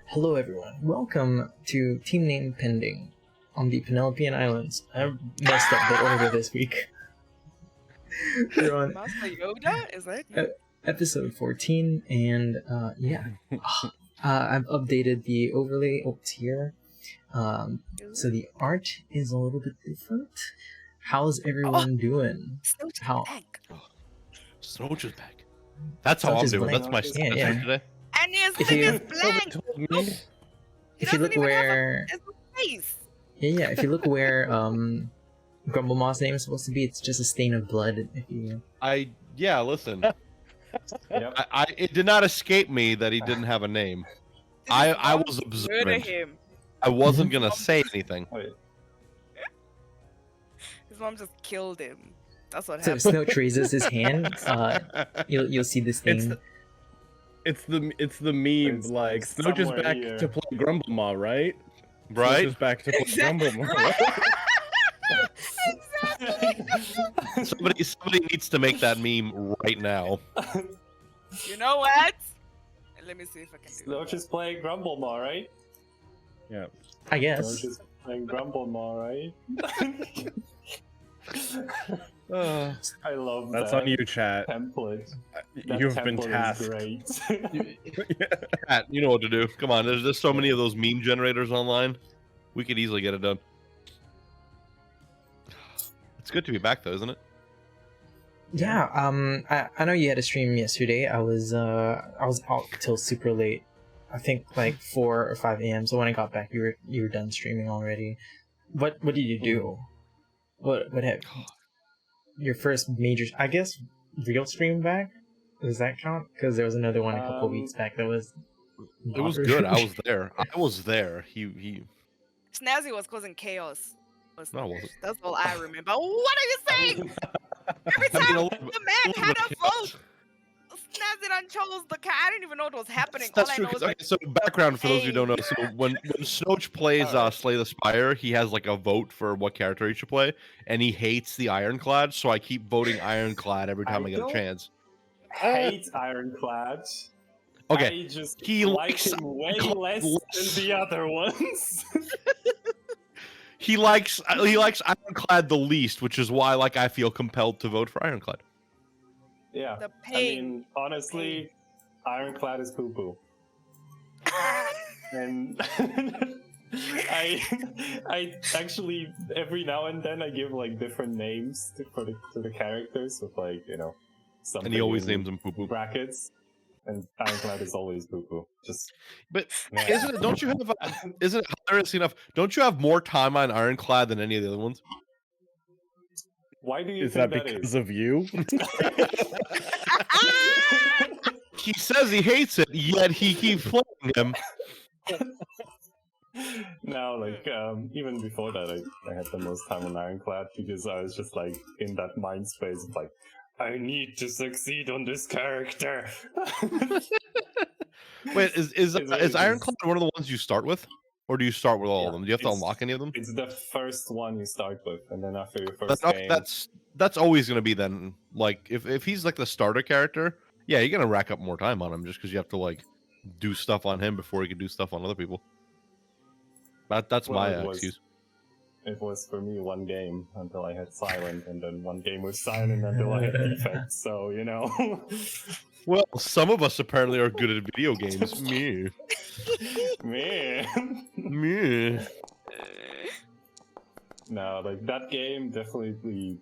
Hello everyone, welcome to Team Name Pending on the Penelopean Islands. I messed up the order this week. We're on Master Yoda? Is that you? episode 14, and I've updated the overlay here. So the art is a little bit different. How's everyone doing? Snowch is back. That's how I'm doing. That's my status today. And his thing is blank. If you look where, if you look where Grumble Moss' name is supposed to be, it's just a stain of blood. If you, Listen. It did not escape me that he didn't have a name. I was observant. I wasn't gonna say anything. His mom just killed him. That's what so happened. if Snowch raises his hand, you'll see this thing. It's the meme, It's like Snowch is back here. to play Grumble Maw, right? Right? Snowch is back to play Grumble Maw. Exactly. Somebody needs to make that meme right now. You know what? Let me see if I can do Snowch is playing Grumble Maw, right? Yeah. I guess. Snowch is playing Grumble Maw, right? I love That's that on you, chat. template. That You've been template is tasked. great. Pat, you know what to do. Come on, there's so many of those meme generators online. We could easily get it done. It's good to be back, though, isn't it? Yeah. I know you had a stream yesterday. I was out till super late. I think like 4 or 5 a.m. So when I got back, you were done streaming already. What did you do? What have your first major? I guess real stream back. Does that count? Because there was another one a couple weeks back that was. It was good. I was there. I was there. He. Snazzy was causing chaos. No, I wasn't. That's all I remember. What are you saying? Every time the man had a vote, Snazzy done chose the cat. I didn't even know what was happening. That's all true. I know is Okay, so background for those who don't know. So when Snowch plays Slay the Spire, he has like a vote for what character he should play, and he hates the Ironclad. So I keep voting Ironclad every time I get a chance. Hate Ironclad. Okay, I just he like likes him way less than the other ones. He likes Ironclad the least, which is why I feel compelled to vote for Ironclad. Yeah. the I pain. mean, honestly, Ironclad is poo-poo. And I actually every now and then I give like different names to the characters with something. And he always in names them poo poo. brackets. And Ironclad is always poo-poo. But Yeah. isn't it hilarious enough? Don't you have more time on Ironclad than any of the other ones? Why do you Is think that because of you? He says he hates it, yet he keeps playing him. No, even before that, I had the most time on Ironclad because I was just like in that mind space of like, I need to succeed on this character. Wait, is It's Ironclad one of the ones you start with, or do you start with all of them? Do you have to it's- unlock any of them? It's the first one you start with, and then after your first game, That's always going to be then. Like if he's like the starter character, yeah, you're gonna rack up more time on him just because you have to like do stuff on him before you can do stuff on other people. That's Well, my it was- excuse. it was for me one game until I had silent, and then one game with silent until I had defect. So Well, some of us apparently are good at video games. Me. man. Me. No, that game definitely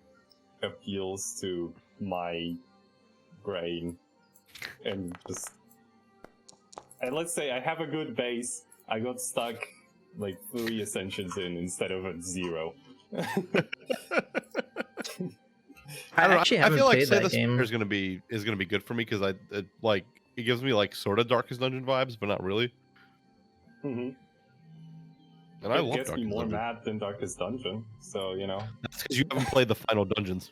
appeals to my brain, and let's say I have a good base. I got stuck 3 ascensions in instead of at 0. I actually haven't feel like played Slay that the game. Spire is gonna be good for me because it gives me sort of Darkest Dungeon vibes, but not really. Mm-hmm. And I love gets me Darkest more Dungeon. mad than Darkest Dungeon, so That's because you haven't played the final dungeons.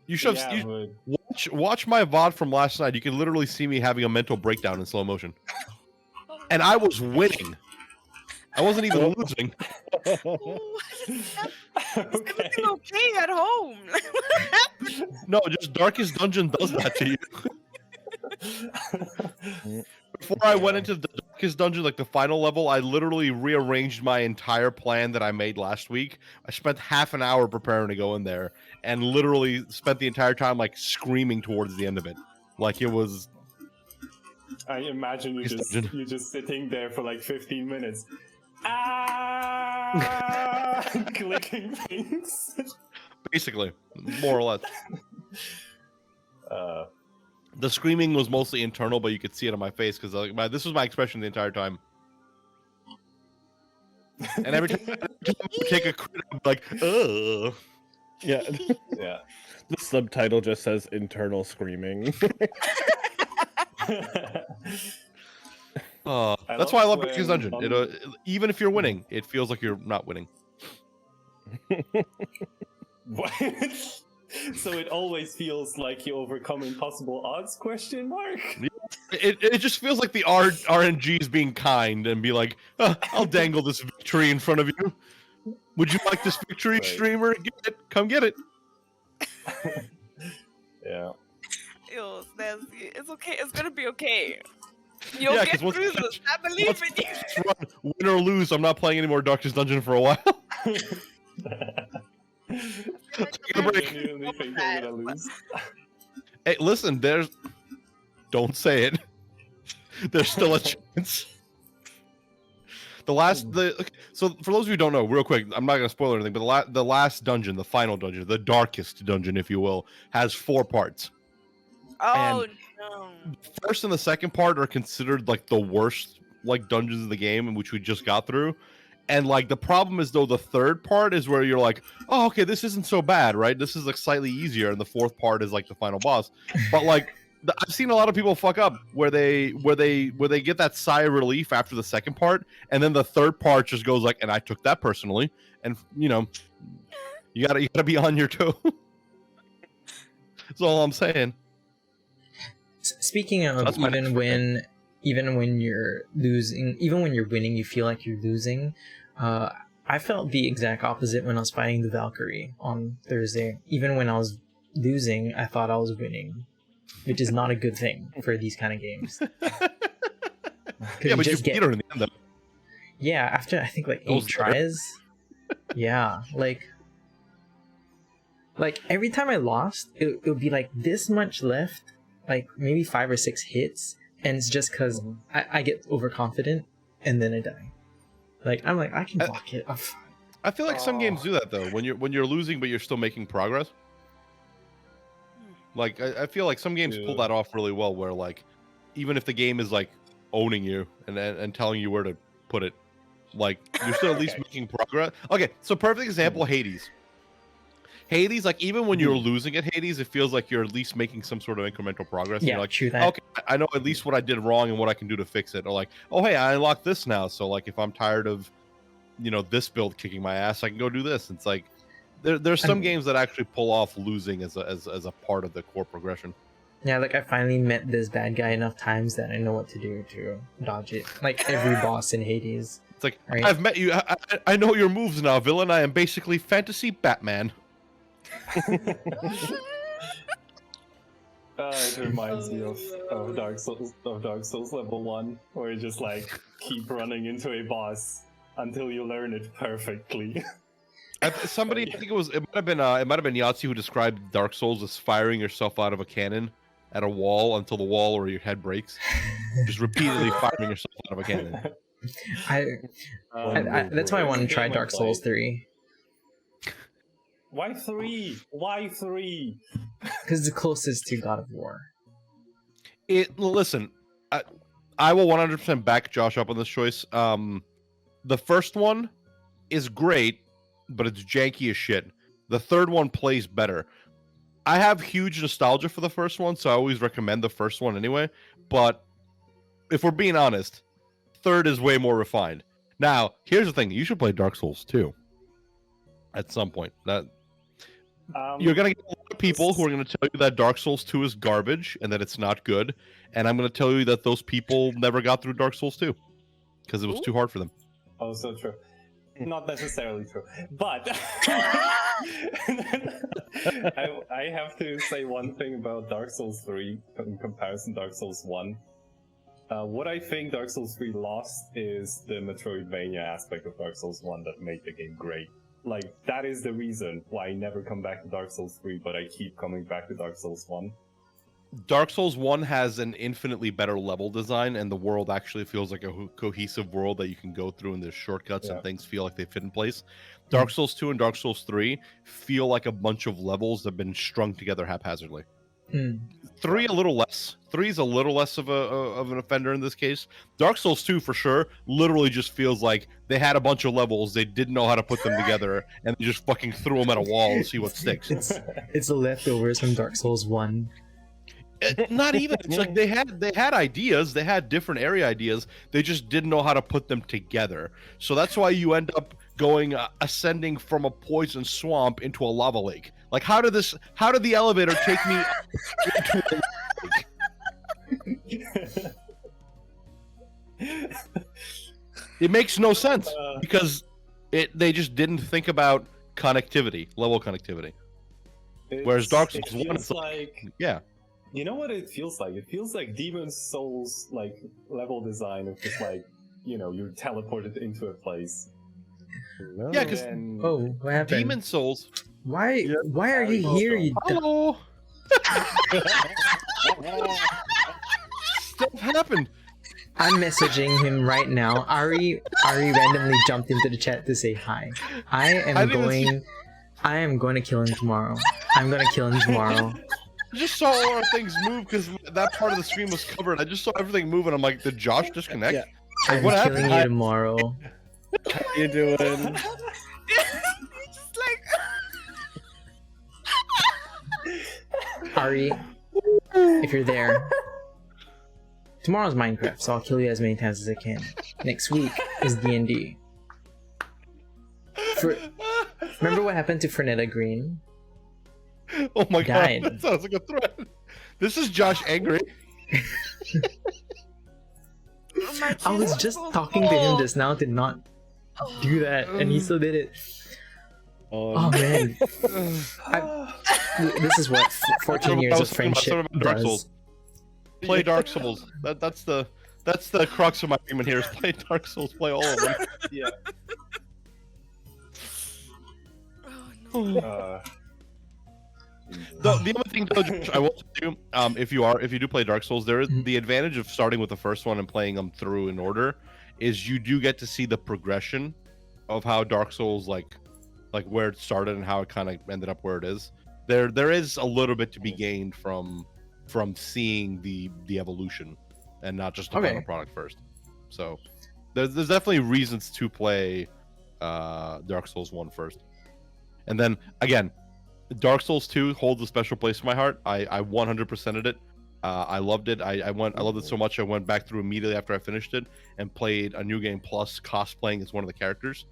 You should yeah, have but watch my VOD from last night. You can literally see me having a mental breakdown in slow motion. And I was winning. I wasn't even losing. What is happening? Is okay. everything okay at home? What happened? No, just Darkest Dungeon does that to you. before I went into the darkest dungeon, like the final level, I literally rearranged my entire plan that I made last week. I spent half an hour preparing to go in there, and literally spent the entire time like screaming towards the end of it, like it was. I imagine you just sitting there for like 15 minutes. Clicking things. Basically, more or less. The screaming was mostly internal, but you could see it on my face because like, this was my expression the entire time. And every time I take a crit, I'm like, ugh. Yeah. Yeah. The subtitle just says internal screaming. That's why I love Darkest Dungeon. Even if you're winning, it feels like you're not winning. What? So it always feels like you overcome impossible odds? ? It just feels like the RNG is being kind and be like, I'll dangle this victory in front of you. Would you like this victory, streamer? Get it. Come get it. Yeah. Ew, it's okay. It's gonna be okay. You'll get through this. I believe in you. Win or lose, I'm not playing any more Darkest Dungeon for a while. Take a break. Genuinely think you're gonna lose. Hey, listen, don't say it. There's still a chance. So for those of you who don't know, real quick, I'm not gonna spoil anything, but the last dungeon, the final dungeon, the darkest dungeon, if you will, has 4 parts. Oh And no! the first and the second part are considered like the worst like dungeons in the game, in which we just got through. And like the problem is though the third part is where you're like, oh okay, this isn't so bad, right? This is like slightly easier, and the fourth part is like the final boss. But like I've seen a lot of people fuck up where they get that sigh of relief after the second part, and then the third part just goes like, and I took that personally, and you know, you gotta be on your toe. That's all I'm saying. Speaking of even when you're losing, even when you're winning, you feel like you're losing. I felt the exact opposite when I was fighting the Valkyrie on Thursday. Even when I was losing, I thought I was winning, which is not a good thing for these kind of games. Yeah, but you beat her in the end, though. Yeah, after I think like 8 tries. Yeah, like every time I lost, it would be like this much left, like maybe 5 or 6 hits, and it's just because I get overconfident and then I die. Like I'm like I can block it. I feel like some games do that though. When you're losing but you're still making progress. Like I feel like some games pull that off really well, where like even if the game is like owning you and telling you where to put it, like you're still at least making progress. Okay, so perfect example, Hades. Hades, like even when you're losing at Hades, it feels like you're at least making some sort of incremental progress. Yeah, you're like, true that. Okay, I know at least what I did wrong and what I can do to fix it. Or like, oh hey, I unlocked this now, so like if I'm tired of, you know, this build kicking my ass, I can go do this. It's like there's some games that actually pull off losing as a part of the core progression. Yeah, like I finally met this bad guy enough times that I know what to do to dodge it. Like every boss in Hades. It's like, right? I've met you. I know your moves now, villain. I am basically fantasy Batman. It reminds me of Dark Souls level 1, where you just like keep running into a boss until you learn it perfectly. Somebody, I think it might have been Yahtzee who described Dark Souls as firing yourself out of a cannon at a wall until the wall or your head breaks. Just repeatedly firing yourself out of a cannon. That's why I want to try Dark Souls 3. Why 3? Why 3? Because it's the closest to God of War. Listen, I will 100% back Josh up on this choice. The first one is great, but it's janky as shit. The third one plays better. I have huge nostalgia for the first one, so I always recommend the first one anyway. But if we're being honest, third is way more refined. Now, here's the thing: you should play Dark Souls 2 at some point. You're gonna get a lot of people who are gonna tell you that Dark Souls 2 is garbage and that it's not good, and I'm gonna tell you that those people never got through Dark Souls 2 because it was too hard for them. Oh, so true. Not necessarily true, but I have to say one thing about Dark Souls 3 in comparison to Dark Souls 1. What I think Dark Souls 3 lost is the Metroidvania aspect of Dark Souls 1 that made the game great. Like, that is the reason why I never come back to Dark Souls 3, but I keep coming back to Dark Souls 1. Dark Souls 1 has an infinitely better level design, and the world actually feels like a cohesive world that you can go through, and there's shortcuts and things feel like they fit in place. Dark Souls 2 and Dark Souls 3 feel like a bunch of levels that have been strung together haphazardly. 3 a little less. 3 is a little less of an offender in this case. Dark Souls 2 for sure literally just feels like they had a bunch of levels, they didn't know how to put them together, and they just fucking threw them at a wall and see what sticks. It's the leftovers from Dark Souls 1. Not even. It's like they had ideas, they had different area ideas, they just didn't know how to put them together. So that's why you end up going ascending from a poison swamp into a lava lake. Like, how did the elevator take me into a lake? It makes no sense because they just didn't think about connectivity, level connectivity. Whereas Dark Souls 1 is like, yeah. You know what it feels like? It feels like Demon Souls like level design of just like, you know, you're teleported into a place. Yeah, because Oh, what happened? Demon Souls. Why are you here? You Hello. Stuff happened. I'm messaging him right now. Ari randomly jumped into the chat to say hi. I am going to kill him tomorrow. I'm going to kill him tomorrow. I just saw all our things move because that part of the screen was covered. I just saw everything move, and I'm like, did Josh disconnect? Yeah. I'm What killing happened? you tomorrow. How you doing? Just like Ari, if you're there, tomorrow's Minecraft, so I'll kill you as many times as I can. Next week is D&D. Remember what happened to Fernetta Green? Oh my Died. god, that sounds like a threat. This is Josh angry. I was just talking to him just now to not do that, and he still did it. Oh man, this is what 14 years of friendship Dark does. Souls. Play Dark Souls. That's the crux of my argument here. Is play Dark Souls. Play all of them. Yeah. oh no. The only thing though, Josh, I will tell you, if you do play Dark Souls, there is the advantage of starting with the first one and playing them through in order, is you do get to see the progression of how Dark Souls like where it started and how it kind of ended up where it is. There is a little bit to be gained from seeing the evolution and not just the final product first. So there's definitely reasons to play Dark Souls 1 first, and then again. Dark Souls 2 holds a special place in my heart. I 100%ed it. I loved it. I loved it so much I went back through immediately after I finished it and played a new game plus cosplaying as one of the characters.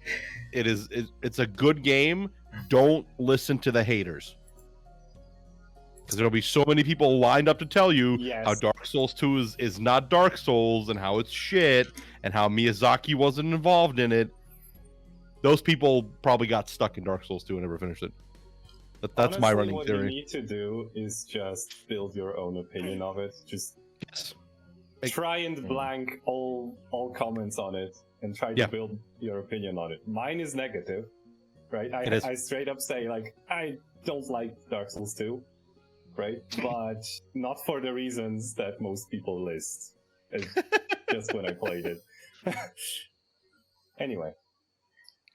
It's a good game. Don't listen to the haters. Because there'll be so many people lined up to tell you how Dark Souls 2 is not Dark Souls and how it's shit and how Miyazaki wasn't involved in it. Those people probably got stuck in Dark Souls 2 and never finished it. That's my running what theory. What you need to do is just build your own opinion of it. Just try and blank all comments on it and try to build your opinion on it. Mine is negative, right? I straight up say, like, I don't like Dark Souls 2, right? But not for the reasons that most people list. It's just when I played it. Anyway.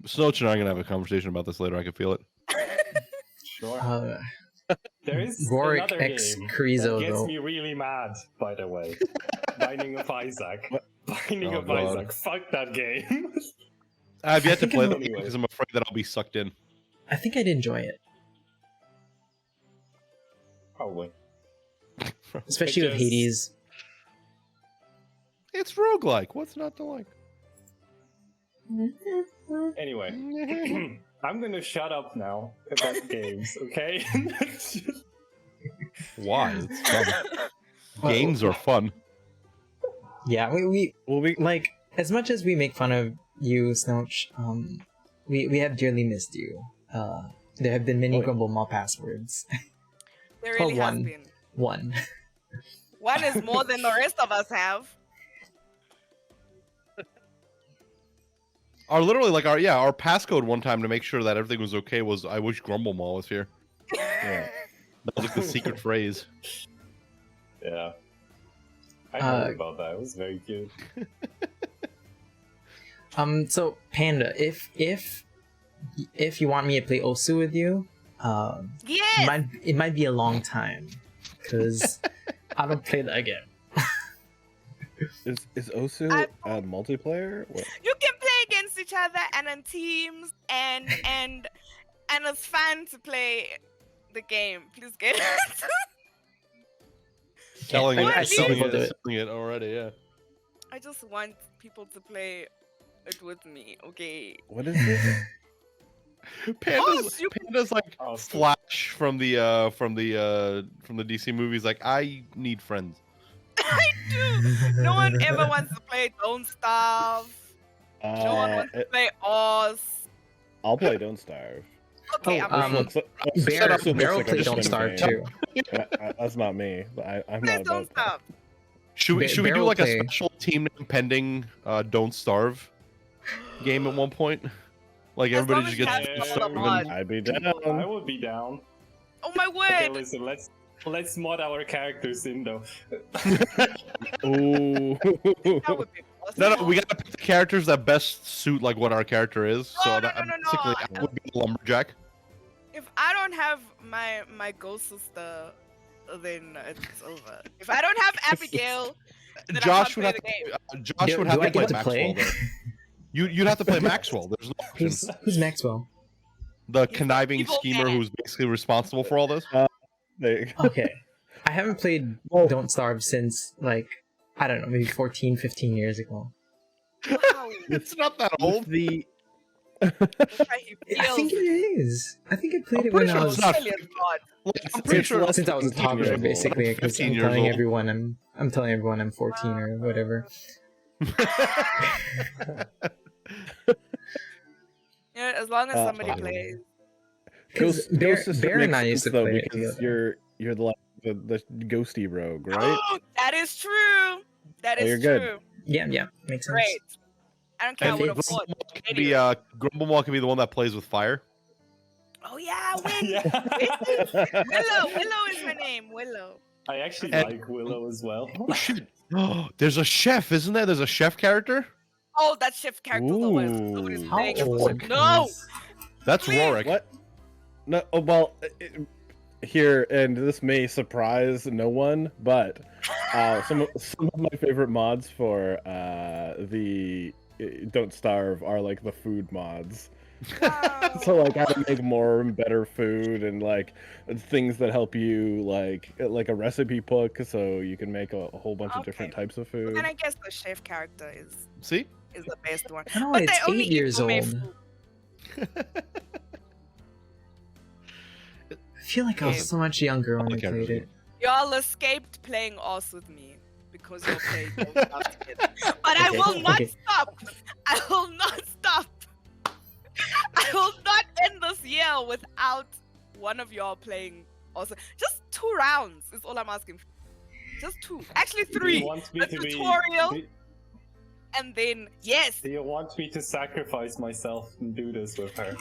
Snowch and I are going to have a conversation about this later. I can feel it. Sure. There is Rhorik another X game Krizo, that gets though. me really mad, by the way. Binding of Isaac. Binding of God. Isaac. Fuck that game. I've yet to play that anyway. because I'm afraid that I'll be sucked in. I think I'd enjoy it, Probably. especially with Because- Hades. It's roguelike. What's not to like? Anyway. I'm gonna shut up now about games, okay? Why? It's fun. Games are fun. Yeah, we like, as much as we make fun of you, Snouch, we have dearly missed you. There have been many Grumble Mall passwords. There really has one. been. One. One is more than the rest of us have. literally like our passcode one time to make sure that everything was okay was I wish Grumble Mall was here. Yeah. That was like the secret phrase. Yeah. I heard about that. It was very cute. So Panda, if you want me to play Osu with you, Yes! it might be a long time, because I don't play that again. Is Osu multiplayer? What? You can play against each other and on teams and it's fun to play the game. Please get it. Selling I it, still selling will do it, it. selling it already. Yeah. I just want people to play it with me, okay? What is this? Panda's like Oh, Flash from the DC movies. Like, I need friends. I do. No one ever wants to play Don't Starve. No one wants to play Oz. I'll play Don't Starve. Okay, I'm Bear Looks will like play a Don't Swing Starve game. too. That's not me. I'm play not Don't about that. Starve. Should we Bear do will like play. a special team name pending Don't Starve game at one point? Like As everybody long just as gets you have to all starve the mods. and- I'd be I down. would be down. Oh my Okay, word! listen, let's mod our characters in though. Ooh. That would be awesome. No, we gotta pick the characters that best suit like what our character is. No, So no, that no, no, basically no. I would be a lumberjack. If I don't have my ghost sister, then it's over. If I don't have Abigail, then Josh I would can't have play the game. Josh would Do have I to play get to Maxwell. play? Though. You'd have to play Maxwell. There's no option. Who's Maxwell? The He's conniving evil schemer man. who's basically responsible for all this. There you go. Okay, I haven't played Don't Starve since like I don't know, maybe 14, 15 years ago. Wow. It's not that With old. the That's how he I think it feels. is. I think I played I'm it when pretty I sure was it's not. Australian god. Like, I'm pretty sure since I was a 15 years toddler, old. basically, because 15 I'm years telling old. everyone I'm telling everyone I'm 14 or whatever. Yeah, as long as somebody Uh, plays. Because Bear System and makes I used to sense, though, play it because together. you're the ghosty rogue, right? Oh, that is true. That Oh, is you're good. true. Yeah, makes sense. Great. I don't care And what a it's- fort. Could be Grumblemall can be the one that plays with fire. Oh yeah, Win. Yeah. Willow is her name. Willow. I actually And- like Willow as well. Oh shit! There's a chef, isn't there? There's a chef character. Oh, that shift character nobody's Ooh. playing. How old? No. That's Please. Rhorik. What? No. Oh, well, here, and this may surprise no one, but some of my favorite mods for the Don't Starve are like the food mods. Wow. So like how to make more and better food, and like things that help you like a recipe book, so you can make a whole bunch of different Okay. types of food. And I guess the chef character See? is the best one. No, But it's they only 8 years equal old. me food. I feel like I was so much younger when I Okay. played it. Y'all escaped playing Oz with me because you're playing Don't Starve together. But I will not okay. stop. I will not stop. I will not end this year without one of y'all playing Oz. Just 2 rounds is all I'm asking for. Just 2. Actually Do 3. you want me A to be? tutorial. Do, And then, yes. do you want me to sacrifice myself and do this with her?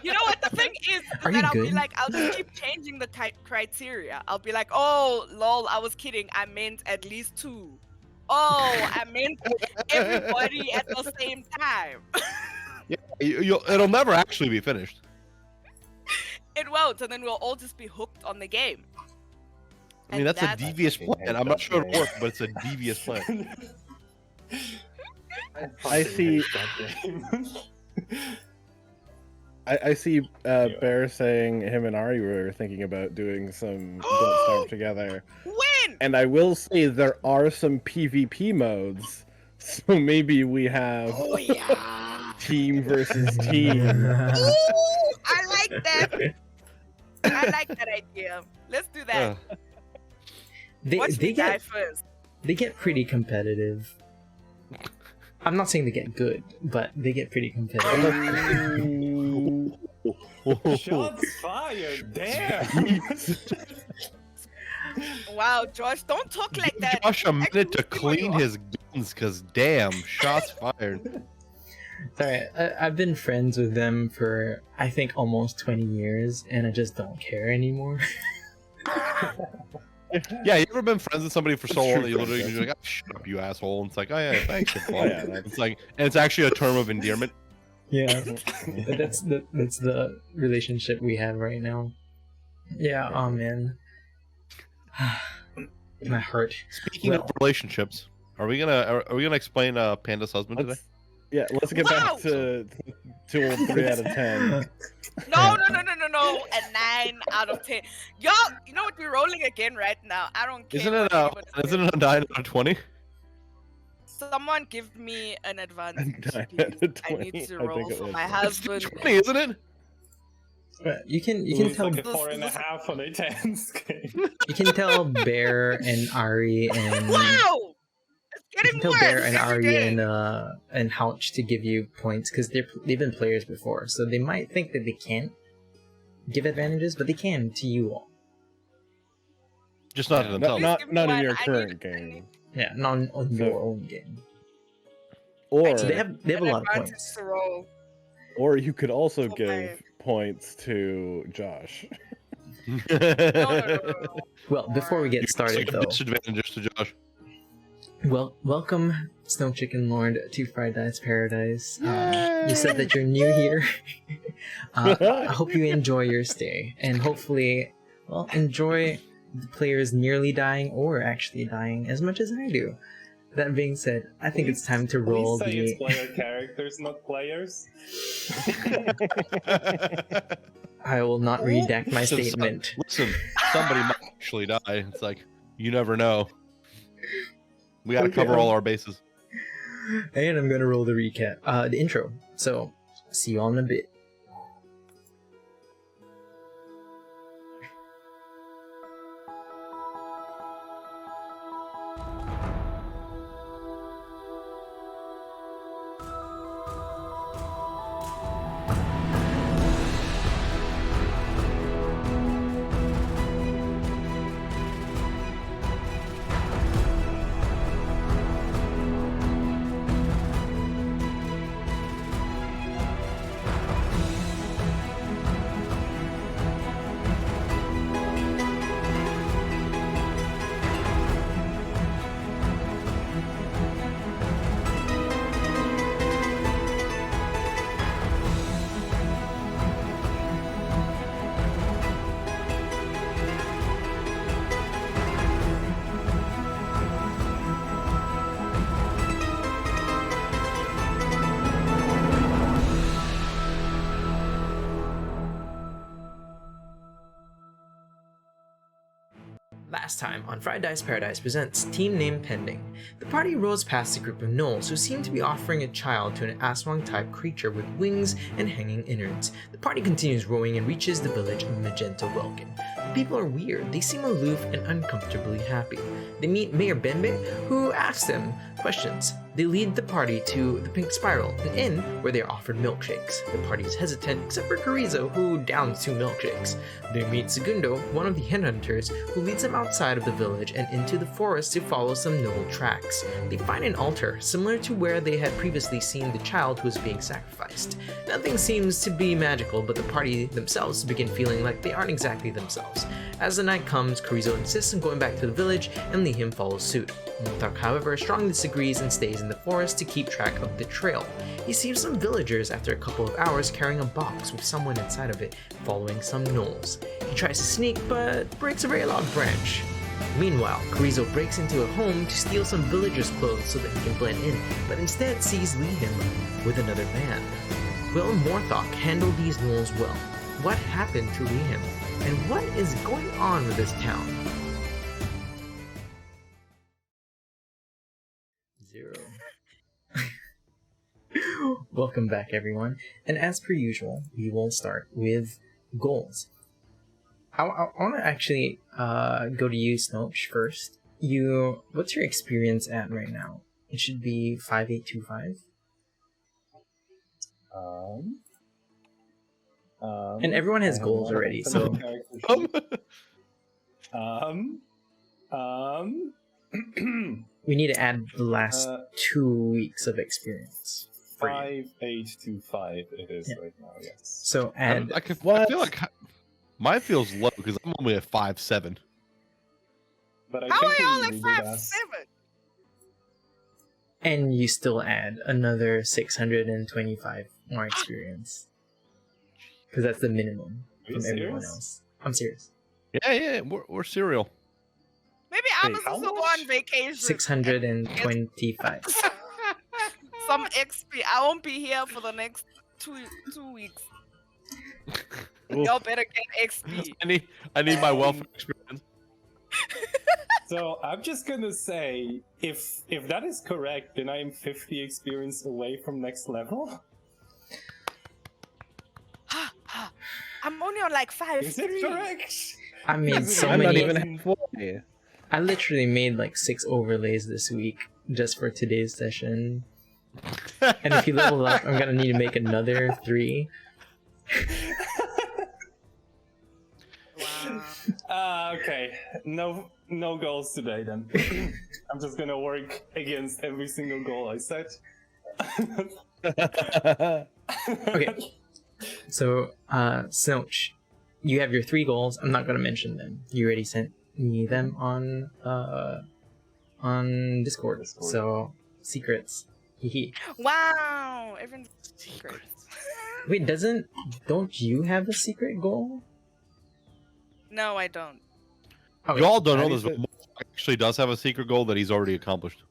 You know what the thing is Are that you I'll be good? like, I'll just keep changing the criteria. I'll be like, oh, lol, I was kidding. I meant at least 2. Oh, I meant everybody at the same time. It'll never actually be finished. It won't, and then we'll all just be hooked on the game. I mean, And that's a that's- devious I fucking plan. hate I'm not that sure it'll game. work, but it's a devious plan. I see. I see Bear saying him and Ari were thinking about doing some Don't Starve together. Win! And I will say there are some PvP modes, so maybe we have Oh, yeah. team versus team. Ooh, I like that. I like that idea. Let's do that. Watch they me die get first. they get pretty competitive. I'm not saying they get good, but they get pretty competitive. Shots fired! Damn! Wow, Josh, don't talk like Give that. Josh a I can minute to see where you clean are. his guns, cause damn, shots fired. Sorry, I've been friends with them for I think almost 20 years, and I just don't care anymore. Yeah, you ever been friends with somebody for so It's long true that you literally friendship. you're like, oh, shut up, you asshole. And it's like, oh yeah, thanks. Oh, yeah, that's- It's like, and it's actually a term of endearment. Yeah, that's the relationship we have right now. Yeah, oh man, my heart. Speaking of relationships, are we gonna explain Panda's husband today? Let's get Wow! back to 3 out of 10. No. A 9 out of 10. Y'all, you know what? We're rolling again right now. I don't care. Isn't what it anyone says. isn't it a 9 out of 20? Someone give me an advantage, 9 please. out of I 20, need to I roll think it for was. my It's husband. 20, isn't it? But you can It's tell like a 4.5 on a 10 scale. you can tell Bear and Ari and Wow! It's you getting can tell worse Bear and every Ari day. and Houch to give you points because they've been players before, so they might think that they can't give advantages, but they can to you all. Just not to themselves. Please give me Not in one. your I current need- game. Yeah, not on So- your own game. Or So they have a an lot of advantage points. to roll. or you could also For give points to Josh. No. Well, before we get started though, Disadvantages to Josh. well, welcome Snowchickenlord to Fried Dice Paradise. You said that you're new here. I hope you enjoy your stay, and hopefully, well, enjoy the players nearly dying or actually dying as much as I do. That being said, I think it's time to roll Please say it's the. player characters, not players. I will not redact my Listen, statement. Listen, somebody might actually die. It's like, you never know. We gotta Okay, cover all our bases. And I'm gonna roll the recap, the intro. So, see you all in a bit. Last time on Fried Dice Paradise presents Team Name Pending. The party rolls past a group of gnolls who seem to be offering a child to an Aswang-type creature with wings and hanging innards. The party continues rowing and reaches the village of Magenta Welkin. The people are weird, they seem aloof and uncomfortably happy. They meet Mayor Benbe, who asks them questions. They lead the party to the Pink Spiral, an inn where they are offered milkshakes. The party is hesitant, except for Carrizo, who downs 2 milkshakes. They meet Segundo, one of the headhunters, who leads them outside of the village and into the forest to follow some gnoll tracks. They find an altar, similar to where they had previously seen the child who was being sacrificed. Nothing seems to be magical, but the party themselves begin feeling like they aren't exactly themselves. As the night comes, Carrizo insists on going back to the village, and Lihim follows suit. Morthok, however, strongly disagrees and stays in the forest to keep track of the trail. He sees some villagers after a couple of hours carrying a box with someone inside of it, following some gnolls. He tries to sneak, but breaks a very long branch. Meanwhile, Carrizo breaks into a home to steal some villagers' clothes so that he can blend in, but instead sees Lihim with another man. Will Morthok handle these gnolls well? What happened to Lihim? And what is going on with this town? 0. Welcome back, everyone. And as per usual, we will start with goals. I want to actually go to you, Snooch, first. What's your experience at right now? It should be 5825. Um, And everyone has I have goals one already, for so the character sheet. We need to add the last Uh, 2 weeks of experience. For you. 5825 it is Yeah. right now, yes. So add I feel What? like mine feels low because I'm only at 5'7". But I How think are y'all we at did 5'7"? and you still add another 625 more experience. Because that's the minimum Are you from everyone serious? else. I'm serious. Yeah, we're serial. Maybe I'm Wait, supposed how to go much? on vacation. 625. Some XP. I won't be here for the next two weeks. Oof. Y'all better get XP. I need my welfare experience. So I'm just gonna say, if that is correct, then I am 50 experience away from next level. I'm only on like 5'3". Is it correct? I made so I'm many. not even halfway. I literally made like 6 overlays this week just for today's session. And if you level up, I'm gonna need to make another 3. Okay. No goals today then. I'm just gonna work against every single goal I set. Okay. So, Snowch, you have your 3 goals. I'm not gonna mention them. You already sent me them on Discord. So, secrets. Hehe. Wow. Everyone's secrets. Wait, don't you have a secret goal? No, I don't. Okay. Y'all don't know Patty this, but said- Mark actually does have a secret goal that he's already accomplished.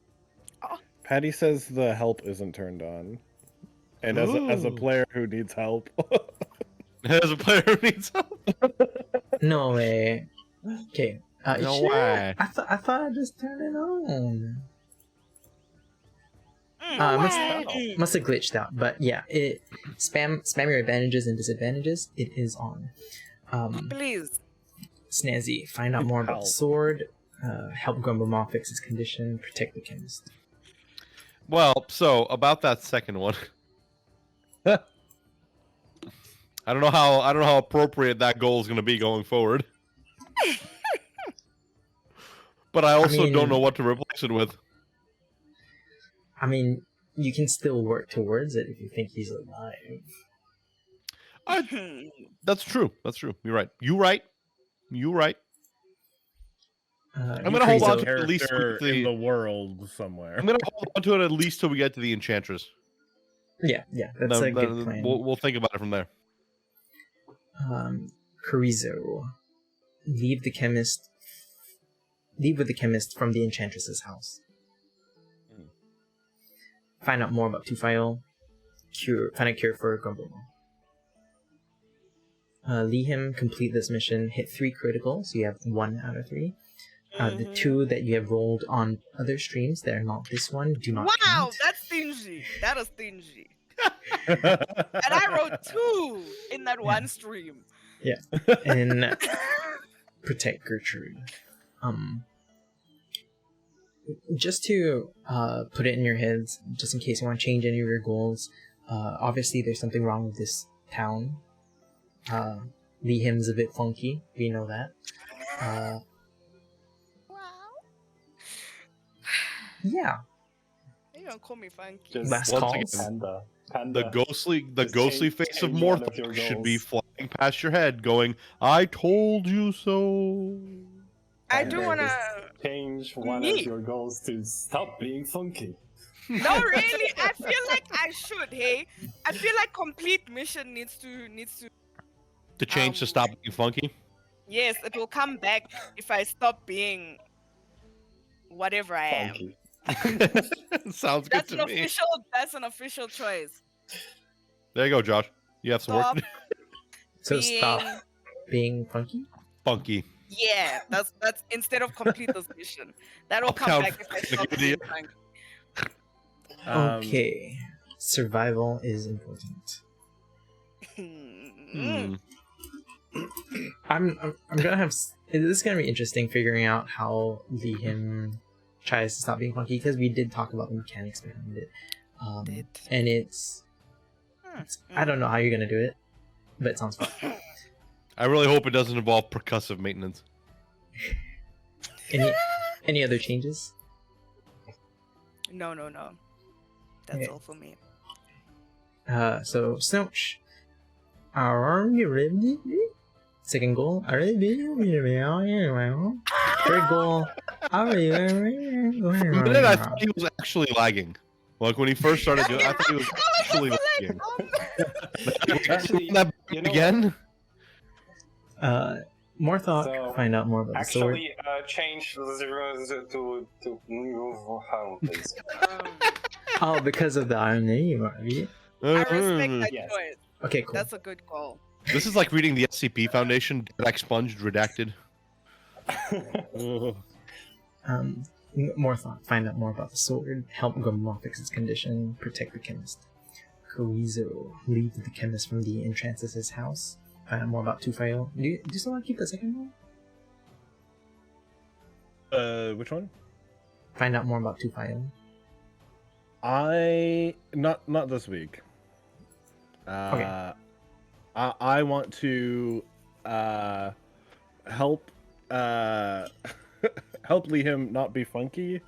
Patty says the help isn't turned on. And as a Ooh. player who needs help, As a player who needs help. No way. Okay. No sure? way. I thought I just turned it on. Must have glitched out, but yeah, it spam your advantages and disadvantages. It is on. Please. Snazzy, find out more about the sword. Help Grumblemon fix his condition. Protect the chemist. Well, so about that second one. I don't know how appropriate that goal is going to be going forward. But I also mean- don't know what to replace it with. I mean, you can still work towards it if you think he's alive. That's true. You're right. I'm gonna hold on to it at least character with in the world somewhere. I'm gonna hold on to it at least till we get to the Enchantress. Yeah, that's a good plan. We'll think about it from there. Chorizo, leave with the chemist from the Enchantress's house. Find out more about Tufail. Find a cure for Grumblemon. Lihim, complete this mission. Hit 3 critical, so you have 1 out of 3. The 2 that you have rolled on other streams that are not this one do not Wow, count. that's stingy. That is stingy. And I wrote 2 in that one stream. And protect Gertrude. Just to put it in your heads, just in case you want to change any of your goals, obviously there's something wrong with this town. Lihim's a bit funky, we know that. Wow. Yeah. You don't call me funky. Just Last once calls. again, Panda. The ghostly Just face of change one of your Morthok should be goals. flying past your head, going, "I told you so." I do Panda, want to... just change one Me? of your goals to stop being funky. No, really, I feel like I should, hey? I feel like complete mission needs to... To change to stop being funky. Yes, it will come back if I stop being whatever I am. Funky. Sounds good That's to an me. That's an official choice. There you go, Josh. You have some work. Stop So being... stop being funky? Funky. Yeah, that's instead of complete this mission. That'll come Uptown back if I stop Funky. being funky. Okay. Survival is important. Hmm. I'm gonna have... This is gonna be interesting figuring out how Lihim tries to stop being funky, because we did talk about the mechanics behind it. And it's... I don't know how you're gonna do it, but it sounds fun. I really hope it doesn't involve percussive maintenance. Any other changes? No. That's Okay. all for me. So Snowch. Are you ready? Second goal. Are you ready? Third goal. Are you ready? For a minute, I thought he was actually lagging. Like when he first started doing, I thought he was actually lagging. Actually, That you know again? More thought. So, Find out more about the sword. Actually, change the zeros to how, please. Oh, because of the irony. I respect that Yes. choice. Okay, cool. That's a good call. This is like reading the SCP Foundation, expunged, redacted. More thought. Find out more about the sword. Help Grumble fix its condition. Protect the chemist. Koizo. Leave the chemist from the Entrancers' house. Find out more about Tufayo. Do you still want to keep the second one? Which one? Find out more about Tufayo. Not this week. Okay. I want to help help Liam not be funky.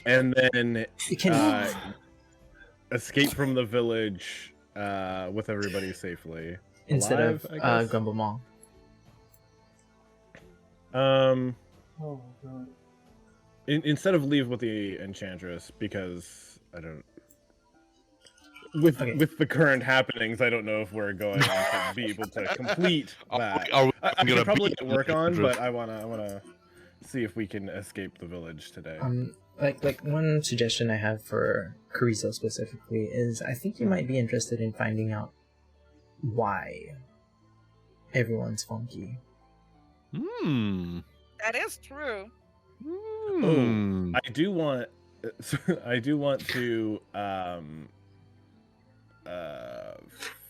And then escape from the village with everybody safely. Instead alive, I of guess? Grumble Mall. Oh, God. Instead of leave with the Enchantress, because I don't. With the current happenings, I don't know if we're going to be able to complete that. I can probably work on, but I wanna see if we can escape the village today. Like one suggestion I have for Carrizo specifically is I think you might be interested in finding out why everyone's funky. That is true. I do want to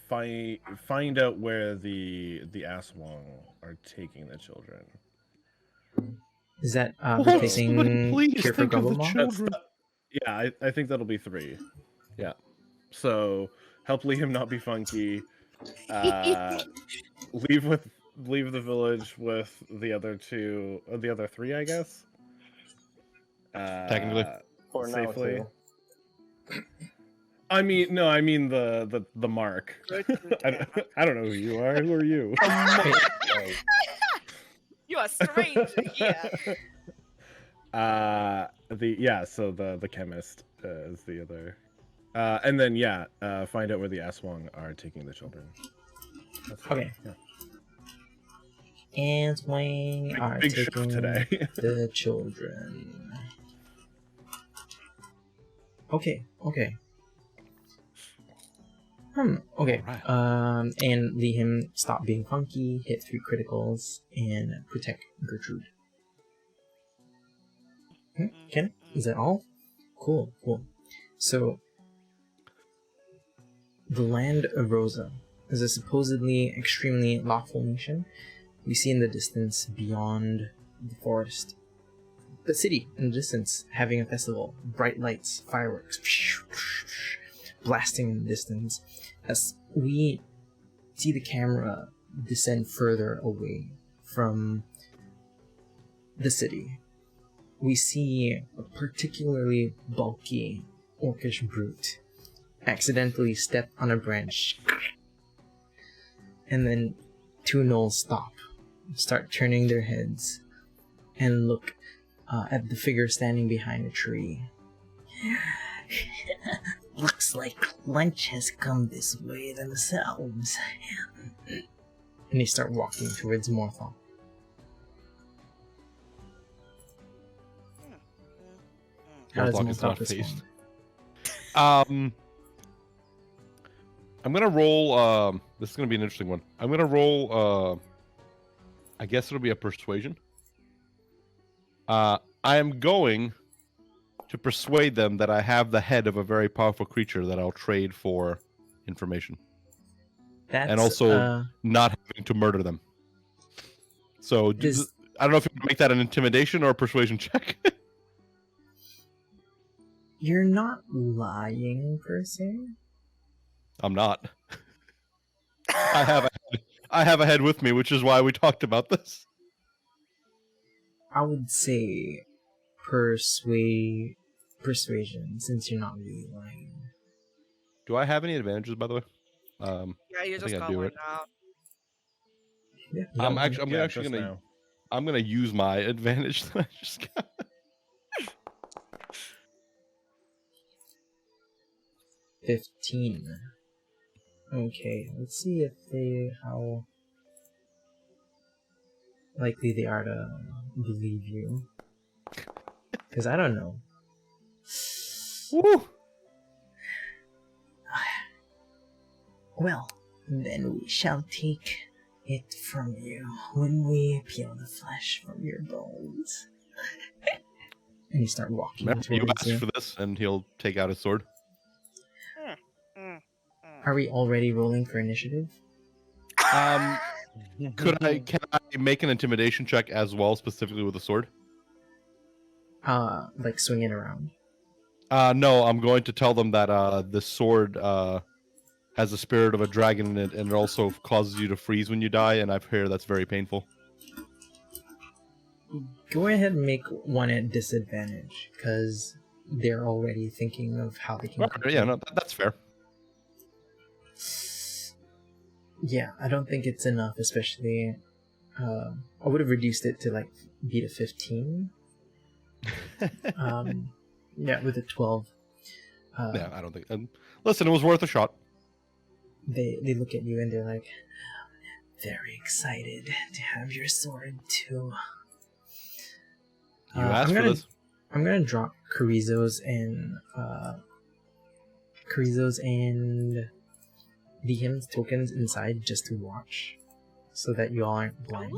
find out where the Aswang are taking the children. Is that Somebody replacing please Cure for think of Grumble the Mall? children. Yeah, I think that'll be 3. Yeah. So help Liam not be funky. Leave the village with the other 3, I guess. Technically. For safely. now, too. I mean the mark. I don't know who you are. Who are you? You are a stranger here. So the chemist is the other. And then find out where the Aswang are taking the children. Okay. Yeah. And Wang are Big show taking today. the children. Okay. Okay. Okay. Alright. And leave him stop being funky, hit 3 criticals, and protect Gertrude. Ken, is that all? Cool. So, the land of Rosa is a supposedly extremely lawful nation. We see in the distance beyond the forest the city in the distance having a festival, bright lights, fireworks, blasting in the distance. As we see the camera descend further away from the city, we see a particularly bulky orcish brute accidentally step on a branch, and then 2 gnolls start turning their heads, and look at the figure standing behind a tree. Looks like lunch has come this way themselves. And they start walking towards Morthal. How does Morthal is not Morthal respond? faced. I'm gonna roll. This is gonna be an interesting one. I'm gonna roll. I guess it'll be a persuasion. I am going to persuade them that I have the head of a very powerful creature that I'll trade for information, That's, and also not having to murder them. So Does- I don't know if you can make that an intimidation or a persuasion check. You're not lying per se. I'm not. I have I have a head with me, which is why we talked about this. I would say persuasion, since you're not really lying. Do I have any advantages, by the way? Yeah, you I just think I got do, one right? out. Yeah, I'm actually. actually just gonna now. I'm gonna use my advantage that I just got. 15. Okay, let's see how likely they are to believe you. Because I don't know. Woo! Well, then we shall take it from you when we peel the flesh from your bones. And you start walking Remember, you towards asked you. for this, and he'll take out his sword. Are we already rolling for initiative? Can I make an intimidation check as well, specifically with a sword? Like swing it around. No, I'm going to tell them that the sword has the spirit of a dragon in it, and it also causes you to freeze when you die, and I've heard that's very painful. Go ahead and make one at disadvantage, because they're already thinking of how they can. Yeah, no, that's fair. Yeah, I don't think it's enough, especially. I would have reduced it to like beat a 15. Yeah, with a 12. Yeah, I don't think. Listen, it was worth a shot. They look at you and they're like, very excited to have your sword too. You asked for this. I'm gonna drop Carrizo's and Lihim's tokens inside just to watch, so that you all aren't blind.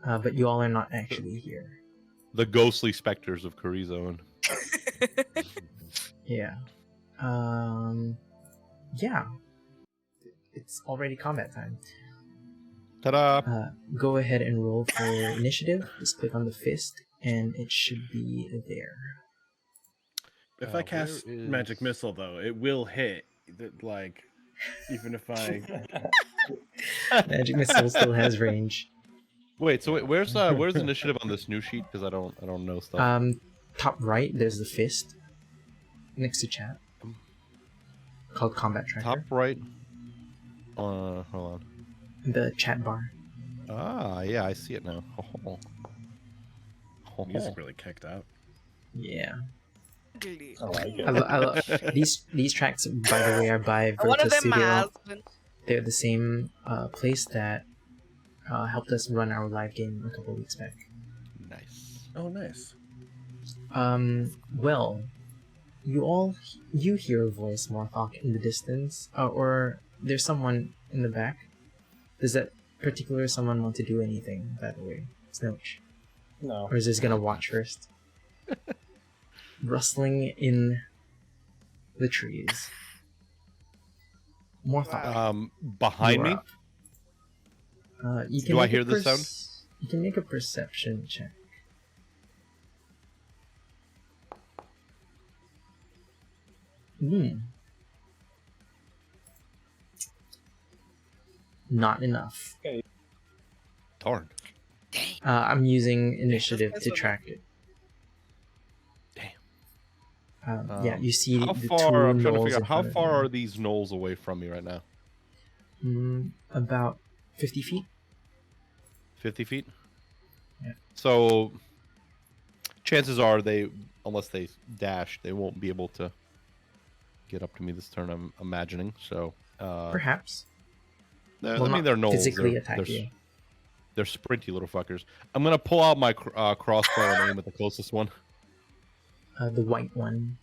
But you all are not actually here. The ghostly specters of Carrizo. Yeah. Yeah. It's already combat time. Ta-da! Go ahead and roll for initiative. Just click on the fist, and it should be there. If I cast magic missile, though, it will hit. Like, even if I Magic missile still has range. Wait, so where's initiative on this new sheet? Because I don't know stuff. Top right, there's the fist next to chat, called combat tracker. Top right. Hold on. The chat bar. Ah, yeah, I see it now. music really kicked out. Yeah. I like it. I love these tracks. By the way, are by One of Verta them has Studio. They're the same place that helped us run our live game a couple weeks back. Nice. Oh, nice. Well, you hear a voice, Morthok, in the distance, or there's someone in the back. Does that particular someone want to do anything, by the way? Snowch? No. Or is this gonna watch first? Rustling in the trees. Morthok. Behind me? You can Do I make a hear this sound? You can make a perception check. Not enough. Darn. I'm using initiative to track it. Yeah, you see How the far? I'm two trying to gnolls figure in out how front of far you. are these gnolls away from me right now? About 50 feet. 50 feet. Yeah. So, chances are unless they dash, they won't be able to get up to me this turn. I'm imagining. So. Perhaps. I mean, they're gnolls. Physically attack you. They're sprinty little fuckers. I'm gonna pull out my crossbow and aim at the closest one. The white one.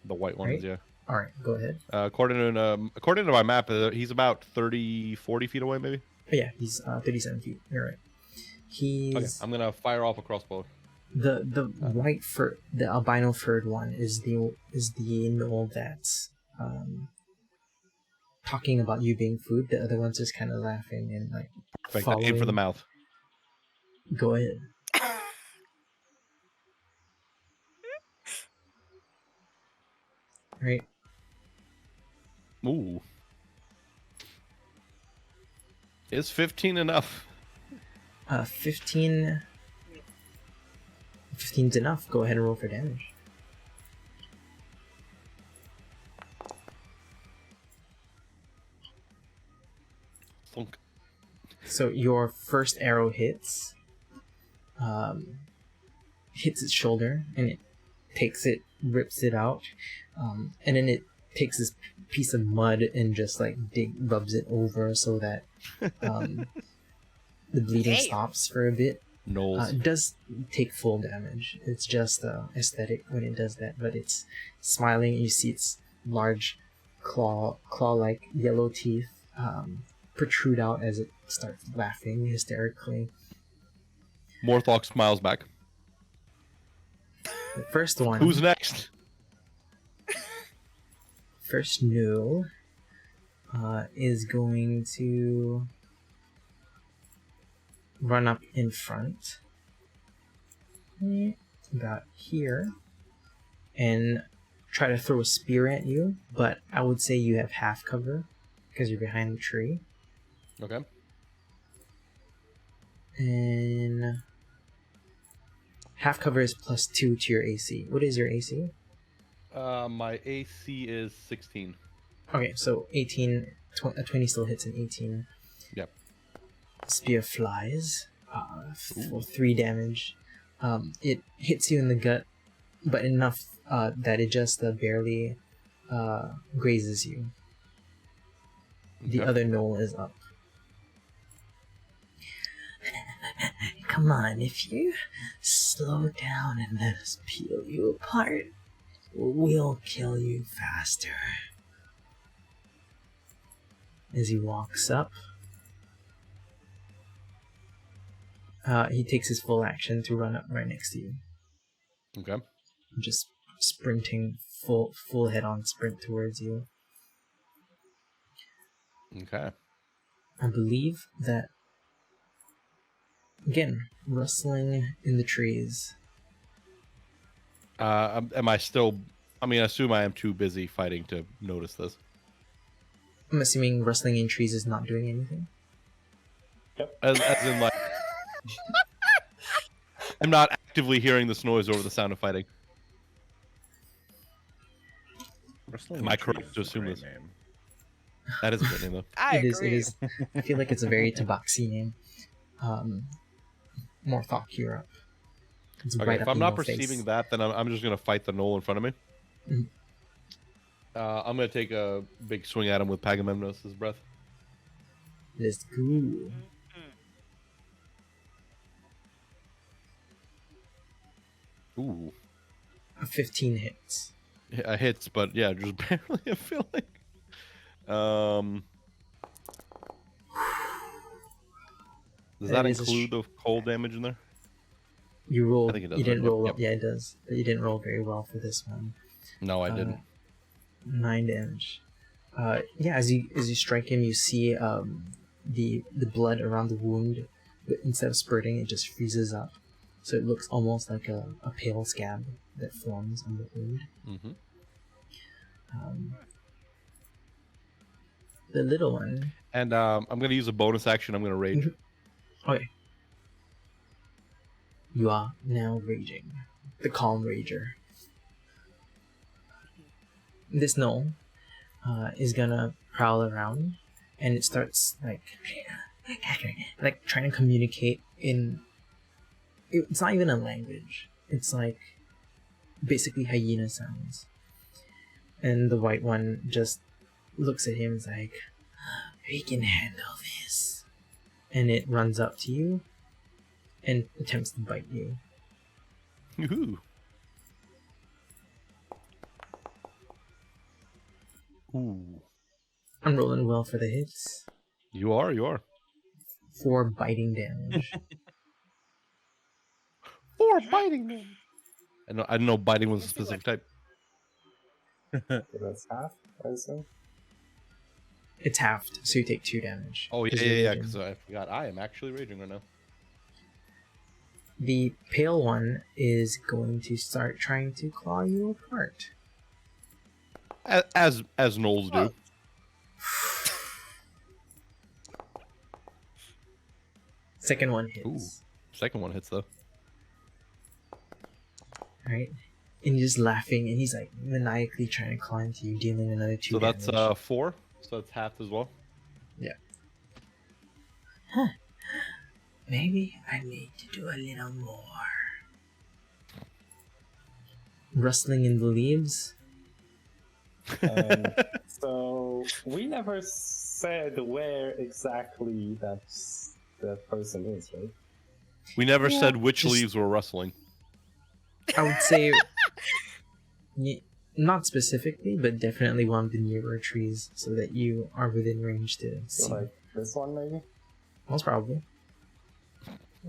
The white ones, Right? yeah. All right, go ahead. According to my map, he's about 30, 40 feet away, maybe. Oh, yeah, he's 37 feet. You're right. He's Okay, I'm gonna fire off a crossbow. the white fur, the albino furred one is the gnoll that's talking about you being food. The other one's just kind of laughing and like Perfect. I aim for the mouth. Go ahead. Right. Ooh. Is 15 enough? 15. 15's enough. Go ahead and roll for damage. Thunk. So your first arrow hits its shoulder, and it takes it, rips it out, and then it takes this piece of mud and just like rubs it over so that the bleeding Damn. stops for a bit. Gnolls. It does take full damage. It's just aesthetic when it does that, but it's smiling. You see its large claw-like yellow teeth protrude out as it starts laughing hysterically. Morthok smiles back. The first one. Who's next? First Gnoll is going to run up in front, about here, and try to throw a spear at you, but I would say you have half cover because you're behind the tree. Okay. And half cover is +2 to your AC. What is your AC? My AC is 16. Okay, so 18, 20 still hits an 18. Yep. Spear flies for 3 damage. It hits you in the gut, but enough that it just barely grazes you. The Okay. other Gnoll is up. Come on, if you slow down and let us peel you apart, we'll kill you faster. As he walks up, he takes his full action to run up right next to you. Okay. Just sprinting full head-on sprint towards you. Okay. I believe that, again, rustling in the trees. Am I still? I mean, I assume I am too busy fighting to notice this. I'm assuming rustling in trees is not doing anything. As in, like, I'm not actively hearing this noise over the sound of fighting. Am I correct to assume this? That is a good name, though. I It agree. is. I feel like it's a very Tabaxi name. Morthok, you're up. It's Okay, right if up I'm in not your perceiving face. that, then I'm just gonna fight the Gnoll in front of me. Mhm. I'm gonna take a big swing at him with Pagamemnos' breath. Let's go. Ooh, A 15 hits. yeah, hits, but yeah, just barely. I feel like. Does that That is a include the cold damage in there? You rolled. I think it does, You didn't right? Yep, roll. yep. Yeah, it does. But you didn't roll very well for this one. No, I didn't. 9 damage. Yeah, as you strike him, you see the blood around the wound, but instead of spurting, it just freezes up. So it looks almost like a pale scab that forms on the wound. Mm-hmm. The little one. And I'm gonna use a bonus action. I'm gonna rage. Okay. You are now raging. The calm rager. This Gnoll is gonna prowl around, and it starts like trying to communicate in. It's not even a language. It's like basically hyena sounds. And the white one just looks at him and is like, "We can handle this." And it runs up to you and attempts to bite you. Ooh. Ooh. I'm rolling well for the hits. You are. You are. 4 biting damage. 4 biting damage. I didn't know biting was a specific type. That's half, I assume. It's halved, so you take 2 damage. Oh yeah, 'cause yeah, you're yeah. raging. Because I forgot. I am actually raging right now. The pale one is going to start trying to claw you apart. As Gnolls do. Second one Ooh, hits. second one hits though. Right? And he's just laughing, and he's like maniacally trying to climb to you, dealing another 2 So damage. that's 4. So that's half as well. Yeah. Huh. Maybe I need to do a little more. Rustling in the leaves. So we never said where exactly that person is, right? We never Yeah, said which just- leaves were rustling. I would say, not specifically, but definitely one of the nearer trees, so that you are within range to see. So like this one, maybe. Most probably.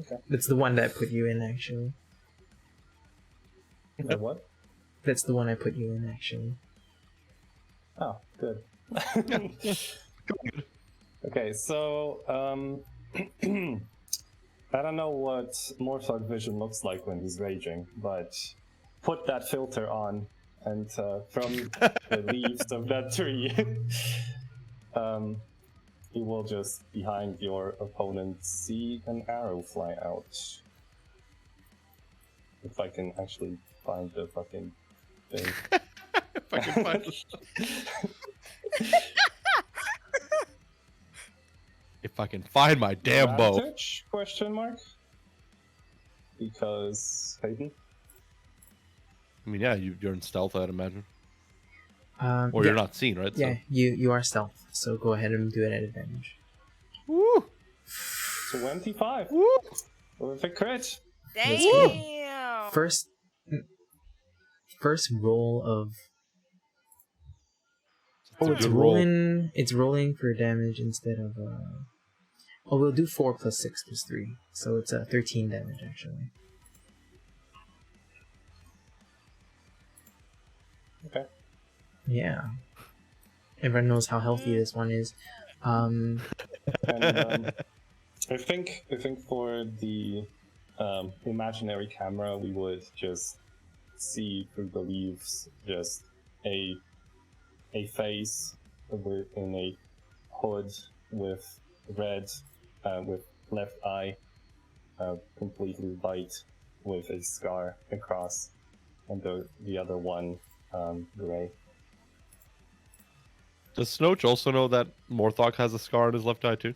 Okay. That's the one that I put you in, actually. What? That's the one I put you in, actually. Oh, good. Okay, so I don't know what Morthog vision looks like when he's raging, but put that filter on, and from the leaves of that tree, you will just behind your opponent see an arrow fly out. If I can actually find the fucking thing. If I can find If I can find my damn bow. Advantage? Question mark? Because Hayden? I mean, yeah, you're in stealth, I'd imagine. Yeah, Or you're not seen, right? Yeah, you are stealth, so go ahead and do it at advantage. Woo! 25. Woo! With a crit. Damn. First roll of. That's a It's good roll. rolling. It's rolling for damage instead of. Oh, we'll do 4 plus 6 plus 3, so it's 13 damage actually. Okay. Yeah. Everyone knows how healthy this one is. And I think for the imaginary camera, we would just see through the leaves just a face in a hood with red, with left eye completely white, with a scar across, and the other one gray. Does Snowch also know that Morthog has a scar on his left eye too?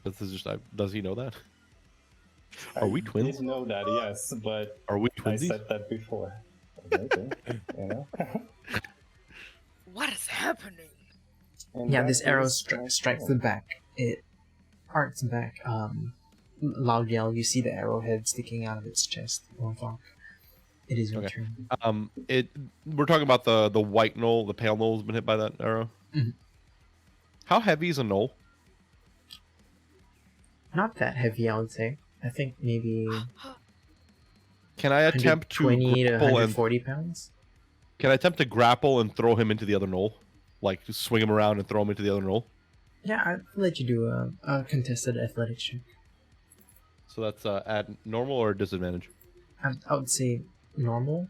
This is just. Does he know that? Are we twins? I did know that, yes, but Are we I twinsies? said that before. Maybe, you know? What is happening? And Yeah, that this arrow is my strikes the turn. back. It arcs back. Loud yell. You see the arrowhead sticking out of its chest. Morthog. It is your Okay. turn. We're talking about the white gnoll, the pale gnoll has been hit by that arrow. Mhm. How heavy is a gnoll? Not that heavy, I would say. I think maybe Can I attempt to 120 to grapple and 140 pounds. can I attempt to grapple and throw him into the other gnoll? Like just swing him around and throw him into the other gnoll? Yeah, I'll let you do a contested athletics check. So that's at normal or disadvantage? I would say normal.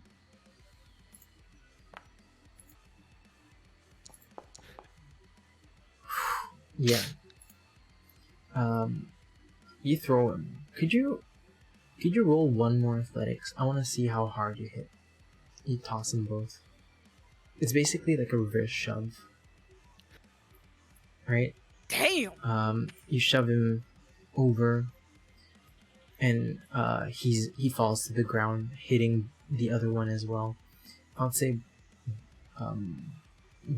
Yeah. You throw him. Could you roll one more athletics? I want to see how hard you hit. You toss them both. It's basically like a reverse shove. Right? Damn. You shove him over, and he falls to the ground, hitting the other one as well. I'd say,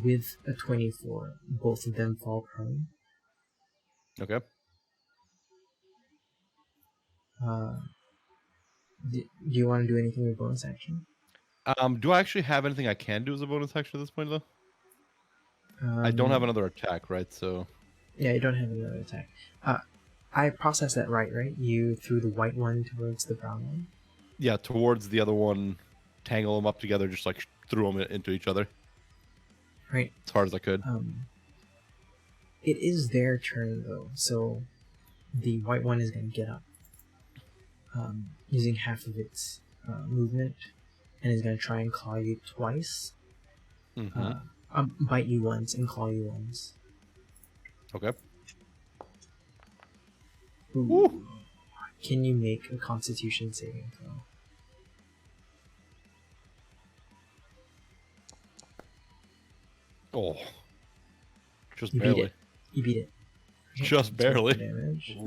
with a 24, both of them fall prone. Okay. Do you want to do anything with bonus action? Do I actually have anything I can do as a bonus action at this point though? I don't have another attack, right? So Yeah, you don't have another attack. I processed that right? You threw the white one towards the brown one? yeah, towards the other one, tangle them up together, just like threw them into each other Right. as hard as I could. It is their turn though, so the white one is going to get up, using half of its movement, and is going to try and claw you twice. Bite you once and claw you once. Okay. Ooh. Can you make a Constitution saving throw? Oh, just You beat barely. it. You beat it. Okay, Just 24 barely. damage.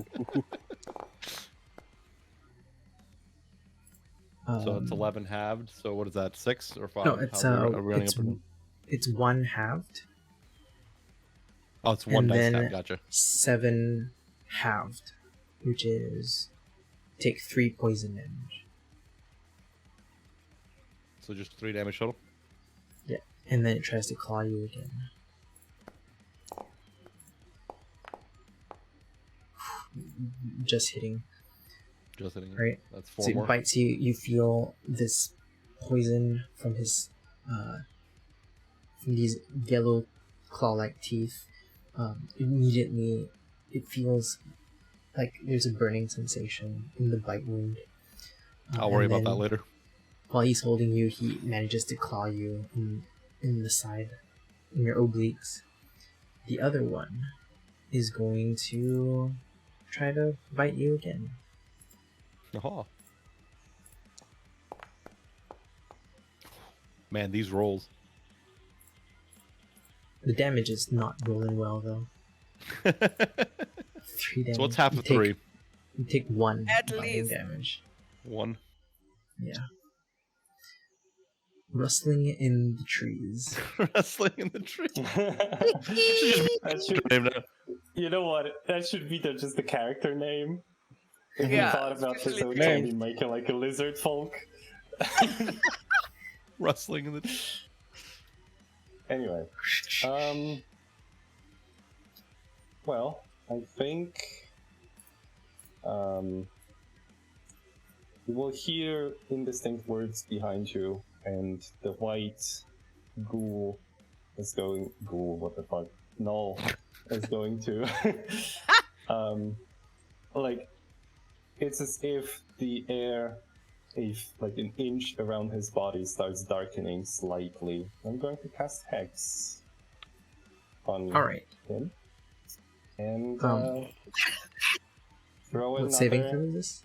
So it's 11 halved. So what is that? 6 or 5? No, it's Are we running it's, up and... it's 1 halved. Oh, it's 1 and dice then halved. Gotcha. 7 halved, which is take 3 poison damage. So just 3 damage total. Yeah, and then it tries to claw you again. Just hitting. Just hitting. It. Right. That's 4 So more. it bites you. You feel this poison from his from these yellow claw-like teeth. Immediately, it feels like there's a burning sensation in the bite wound. I'll worry and about that then later. While he's holding you, he manages to claw you in the side, in your obliques. The other one is going to try to bite you again. Aha. Man, these rolls. The damage is not rolling well, though. 3 damage. So what's half You of take- 3? You take 1 At biting least. damage. 1. Yeah. Rustling in the trees. Wrestling in the tree. That should, you know what? That should be just the character name. If Yeah, you thought about this, especially I would the totally make it like a lizard folk. Rustling in the tree. Anyway, well, I think you will hear indistinct words behind you, and the white ghoul is going. Ghoul, what the fuck? Gnoll is going to. Like, it's as if the air, if like an inch around his body starts darkening slightly. I'm going to cast Hex on Alright. him. And throw What saving another. throw is this?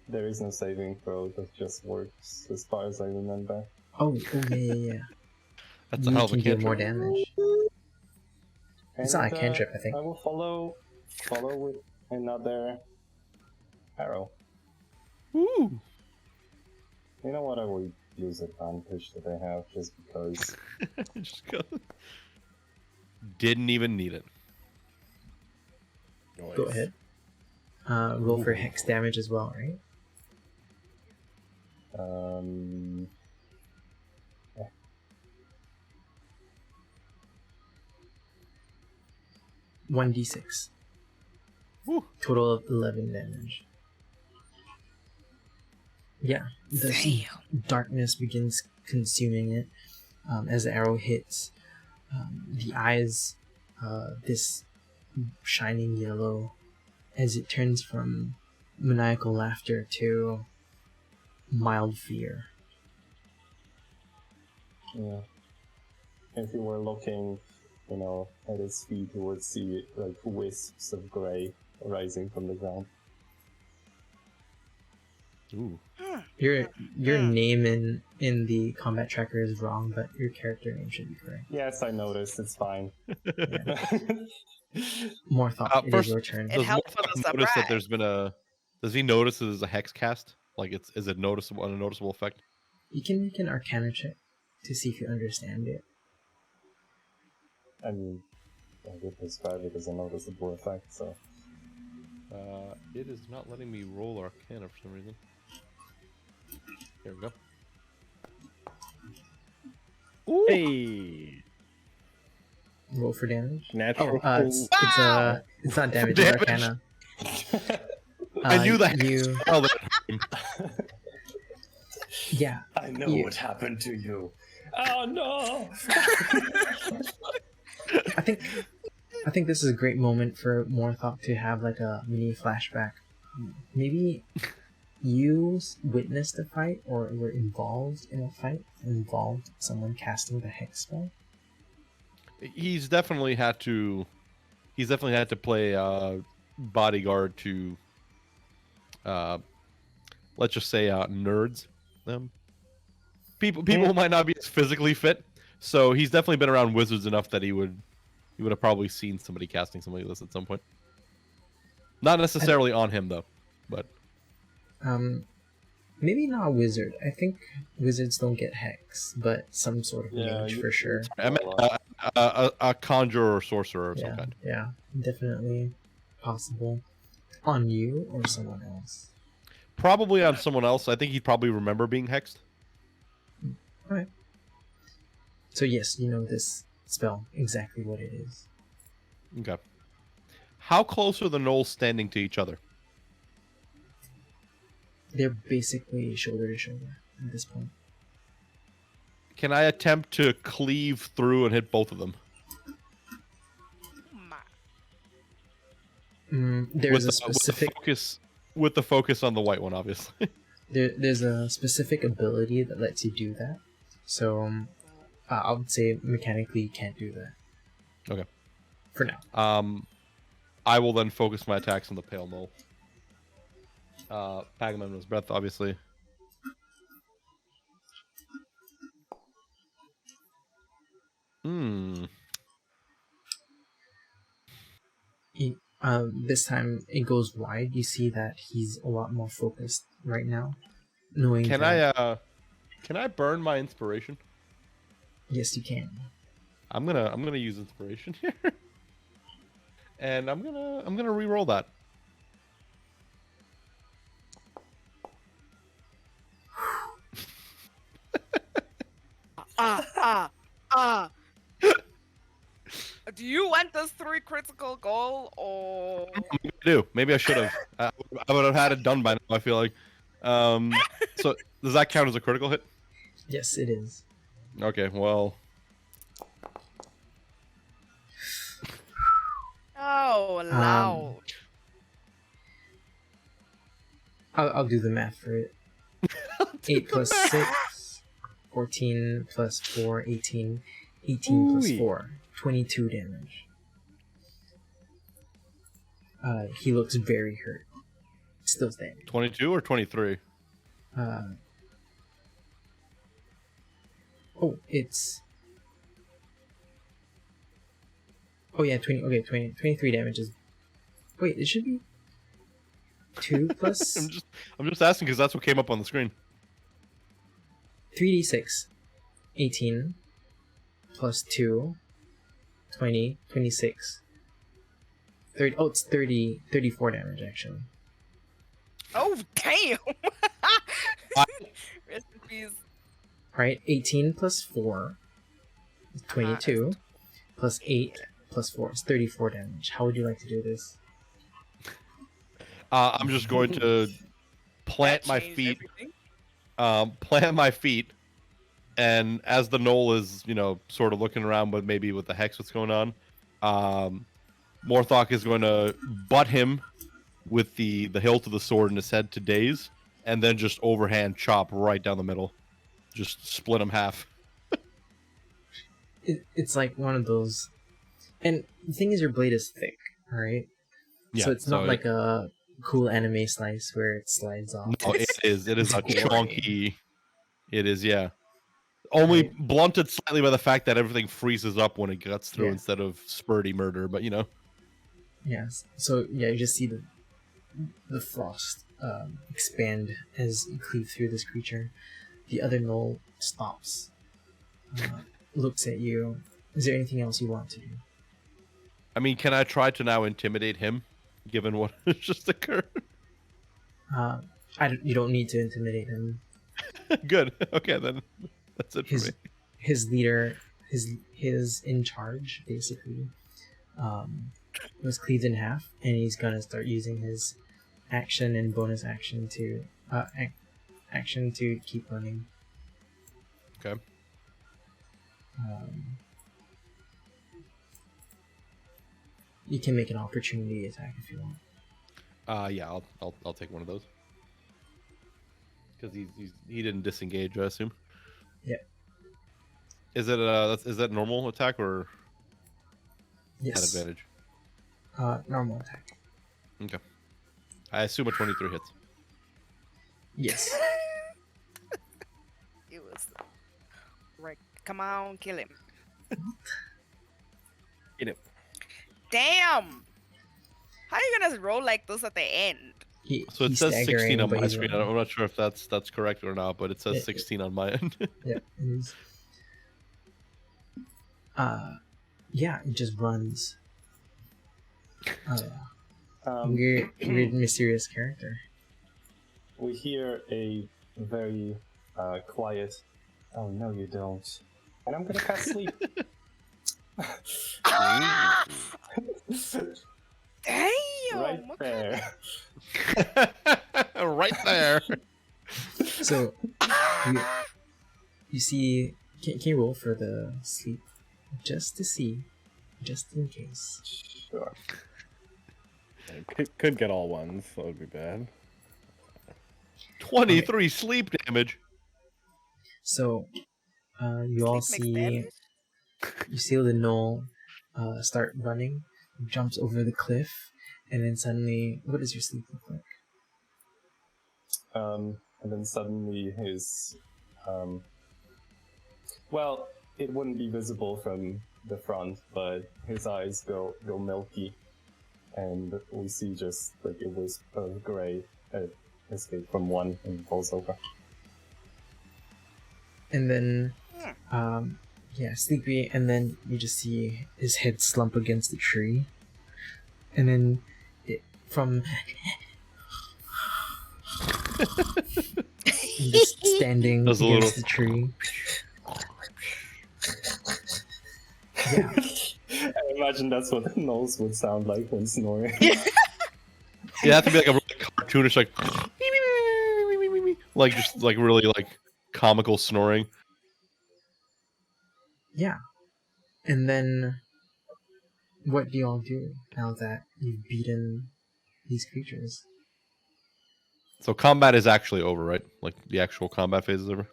There is no saving throw, that just works as far as I remember. Oh, yeah. That's a You hell of a can deal cantrip. more damage. It's not a And, cantrip, I think. I will follow with another arrow. Woo! You know what? I will use advantage that I have just because. Just go. Didn't even need it. Go ahead. Roll for hex damage as well, right? Yeah. 1d6. Woo. Total of 11 damage. Yeah, the darkness begins consuming it as the arrow hits. The eyes, this shining yellow, as it turns from maniacal laughter to mild fear. Yeah. If you were looking, at his feet, you would see like wisps of grey rising from the ground. Ooh. Your name in the combat tracker is wrong, but your character name should be correct. Yes, I noticed. It's fine. More thought. It First- is your turn. It Does helped for Morlock the notice that surprise. there's been a? Does he notice that there's a hex cast? Like, is it noticeable? A noticeable effect? You can make an Arcana check to see if you understand it. I mean, I would describe it as a noticeable effect, so. It is not letting me roll Arcana for some reason. Here we go. Hey, Roll for damage. natural. It's not damage. It's Damage. Arcana. I knew that. You, Oh, yeah. I know Yeah. what happened to you. Oh no! I think this is a great moment for Morthok to have like a mini flashback. Maybe you witnessed a fight or were involved in a fight, involved someone casting the hex spell. he's definitely had to. He's definitely had to play bodyguard to, let's just say, nerds. People who might not be as physically fit. So he's definitely been around wizards enough that he would have probably seen somebody casting something like this at some point. Not necessarily on him though, but maybe not a wizard. I think wizards don't get hex, but some sort of mage for sure. I meant a conjurer or sorcerer of some kind. Yeah, definitely possible. On you or someone else? Probably on someone else. I think he'd probably remember being hexed. Alright. So yes, you know this spell, exactly what it is. Okay. How close are the gnolls standing to each other? They're basically shoulder to shoulder at this point. Can I attempt to cleave through and hit both of them? There's a specific with the focus on the white one, obviously. there's a specific ability that lets you do that. So I would say mechanically you can't do that. Okay. For now. I will then focus my attacks on the pale gnoll. Agamemnon's breath, obviously. This time it goes wide. You see that he's a lot more focused right now. Knowing can that... I burn my inspiration? Yes, you can. I'm gonna use inspiration here. And I'm gonna re-roll that. Do you want this 3 critical goal or? I do. Maybe I should have. I would have had it done by now. I feel like. So does that count as a critical hit? Yes, it is. Okay. Well. Oh, loud. I'll do the math for it. 8 plus 6, 14 plus 4, 18. 18 plus 4, 22 damage. He looks very hurt. Still standing. 22 or 23? Oh, it's... Oh yeah, 20. Okay, 23 damage is... Wait, it should be 2 plus... I'm just asking because that's what came up on the screen. 3d6. 18 plus 2, 20, 26. 30, oh, it's 34 damage actually. Oh, damn! Rest in peace. Alright, 18 plus 4 is 22, plus 8 plus 4 is 34 damage. How would you like to do this? I'm just going to plant my feet. Plant my feet, and as the gnoll is, sort of looking around, but maybe with the hex, what's going on? Morthok is going to butt him with the hilt of the sword in his head to daze, and then just overhand chop right down the middle, just split him half. It's like one of those, and the thing is, your blade is thick, right? Yeah, so it's not like a cool anime slice where it slides off. No, it is a chunky. It is, yeah. Only blunted slightly by the fact that everything freezes up when it cuts through instead of spurty murder, but Yes. So you just see the frost expand as you cleave through this creature. The other gnoll stops, looks at you. Is there anything else you want to do? I mean, can I try to now intimidate him, given what has just occurred? You don't need to intimidate him. Good. Okay, then that's it for me. His leader, his in charge, basically, was cleaved in half, and he's gonna start using his action and bonus action to action to keep running. Okay. You can make an opportunity attack if you want. Yeah, I'll take one of those because he didn't disengage, I assume. Yeah. Is that normal attack or yes, at advantage? Normal attack. Okay. I assume a 23 hits. Yes. It was right. Come on, kill him. You know. Damn. How are you gonna roll like this at the end? So it He's says 16 staggering, on but my he's screen. running. I'm not sure if that's correct or not, but it says Yeah, 16 on my end. Yeah, it is. Yeah, it just runs. Weird, mysterious character. We hear a very quiet, "Oh no, you don't," and I'm gonna cast sleep. Damn. Right what there. Right there. So you see, can you roll for the sleep, just to see, just in case. Sure. Could get all ones. That would be bad. 23 sleep damage. So you all Sleep makes see, damage? you see the gnoll start running, jumps over the cliff, and then suddenly, what does your sleep look like? And then suddenly his, well, it wouldn't be visible from the front, but his eyes go milky, and we see just like a wisp of gray escape from one and falls over. And then, yeah, sleepy, and then you just see his head slump against the tree, and then from just standing Does a against little- the tree. Yeah, I imagine that's what the gnolls would sound like when snoring. You have to be like a really cartoonish, like just like really like comical snoring. yeah. And then, what do y'all do now that you've beaten these creatures? So combat is actually over, right? Like the actual combat phase is over.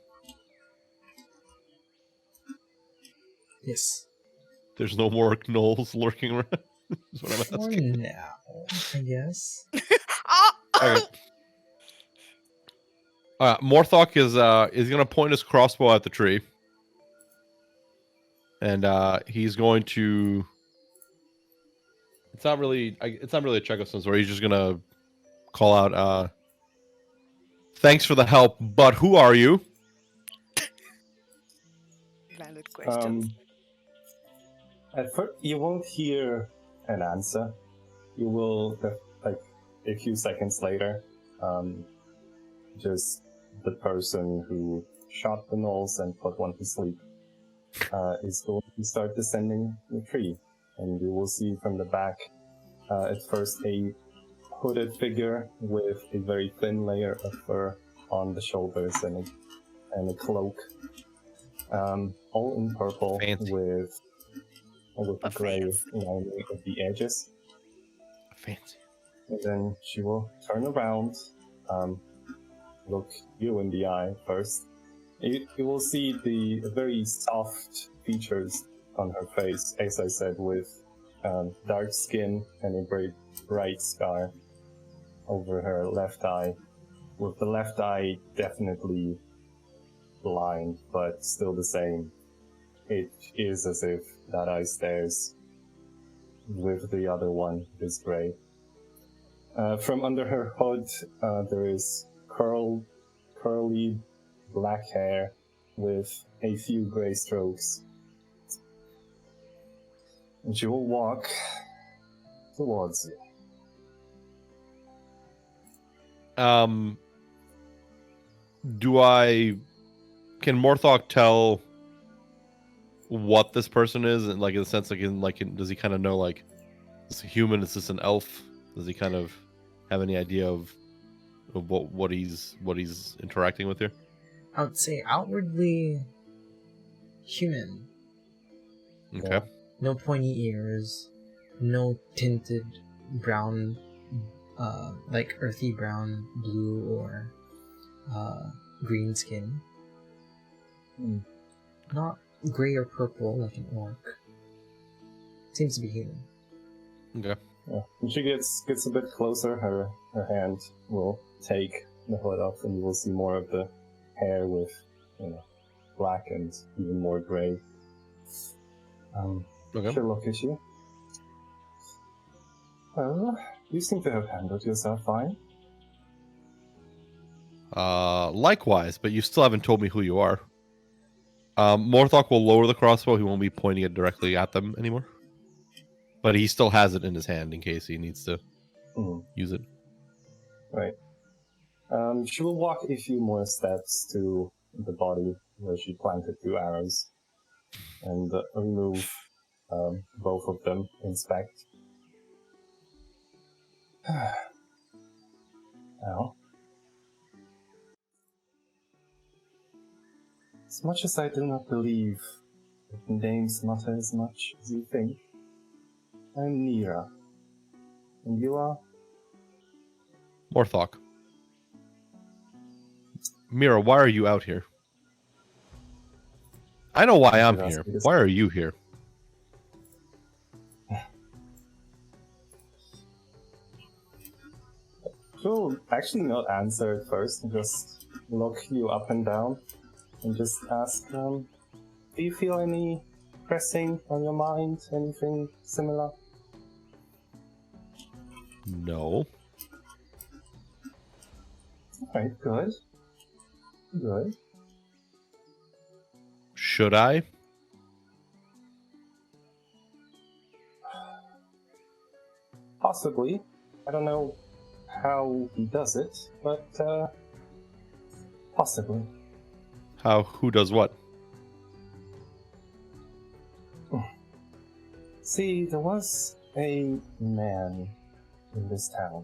Yes. There's no more gnolls lurking around. That's what I'm For asking. now, I guess. Oh! Okay. Morthok is gonna point his crossbow at the tree, and he's going to. It's not really a check of some sort. He's just gonna call out. Thanks for the help, but who are you? Valid questions. At first, you won't hear an answer. You will, like, a few seconds later, just the person who shot the gnolls and put one to sleep is going to start descending the tree. And you will see from the back, at first, a hooded figure with a very thin layer of fur on the shoulders and a cloak. All in purple. Fancy. with the gray Fancy. lining at the edges. Fancy. And then she will turn around, look you in the eye first. You will see the very soft features on her face, as I said, with dark skin and a very bright scar over her left eye. With the left eye definitely blind, but still the same. It is as if that eye stares with the other one is gray. From under her hood, there is curly black hair with a few gray strokes. And she will walk towards you. Can Morthok tell what this person is, and like in the sense, does he kind of know, like, is a human? Is this an elf? Does he kind of have any idea of what he's interacting with here? I would say outwardly human. Okay. No pointy ears, no tinted brown, like earthy brown, blue, or green skin. Not gray or purple like an orc. Seems to be human. Okay. Yeah. When she gets a bit closer, her hand will take the hood off, and you will see more of the hair with, black and even more gray. Okay. She'll look at you. Well, you seem to have handled yourself fine. Likewise, but you still haven't told me who you are. Morthok will lower the crossbow. He won't be pointing it directly at them anymore. But he still has it in his hand in case he needs to use it. Right. She will walk a few more steps to the body where she planted 2 arrows and remove both of them, inspect. Well, as much as I do not believe that names matter as much as you think, I'm Nira. And you are? Morthok. Mira, why are you out here? I know why I'm here. Why are you here? She'll actually not answer at first, just look you up and down, and just ask, do you feel any pressing on your mind? Anything similar? No. Alright, good. Good. Should I? Possibly. I don't know how he does it, but possibly. How? Who does what? See, there was a man in this town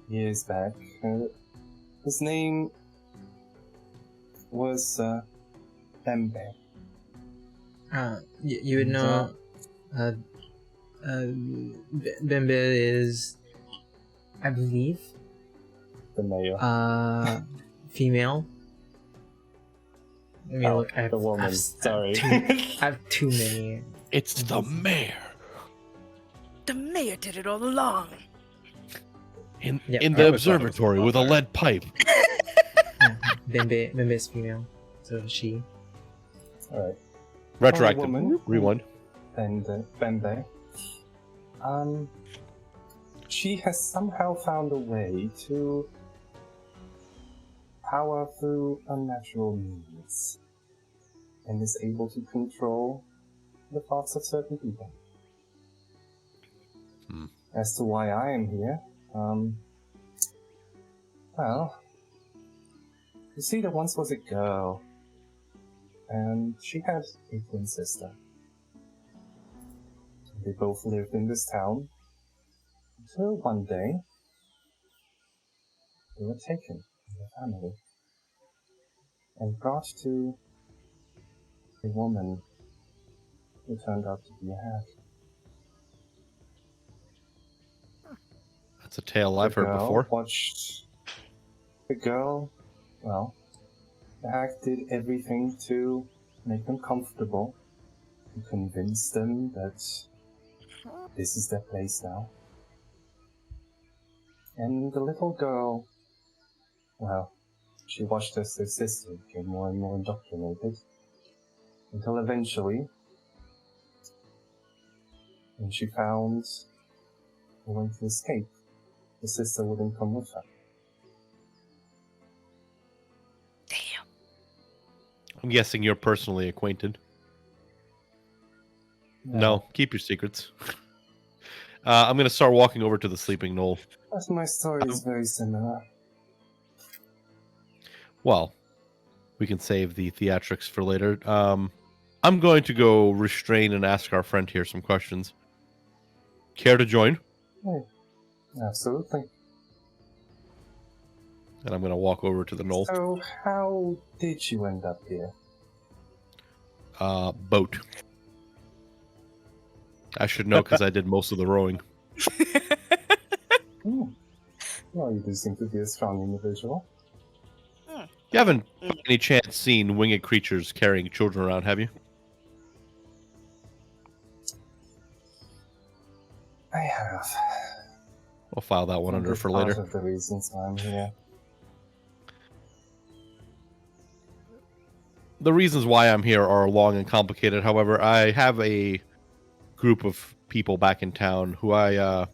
years back. His name was Bembe. You would know. Bembe is, I believe, The mayor. Female. Let me look. The woman. Sorry. I have too many. It's the mayor. The mayor did it all along. In Yep. the observatory with a lead pipe. Bembe is female, so she. Alright. Retroactive. Woman. Rewind. And Bembe. She has somehow found a way to power through unnatural means, and is able to control the thoughts of certain people. As to why I am here, well, you see, there once was a girl, and she had a twin sister. They both lived in this town, until one day, they were taken by their family, and brought to a woman who turned out to be a hag. That's a tale I've heard before. The girl, well, the hag did everything to make them comfortable, to convince them that this is their place now. And the little girl, well, she watched as their sister became more and more indoctrinated, until eventually, when she found a way to escape, the sister wouldn't come with her. Damn. I'm guessing you're personally acquainted. No, keep your secrets. I'm going to start walking over to the sleeping Gnoll. But my story is very similar. Well, we can save the theatrics for later. I'm going to go restrain and ask our friend here some questions. Care to join? Hey, absolutely. And I'm going to walk over to the Gnoll. So, how did you end up here? Boat. I should know because I did most of the rowing. Well, you do seem to be a strong individual. You haven't by any chance seen winged creatures carrying children around, have you? I have. We'll file that one under That's for part later. of the reasons I'm here. The reasons why I'm here are long and complicated. However, I have a group of people back in town who I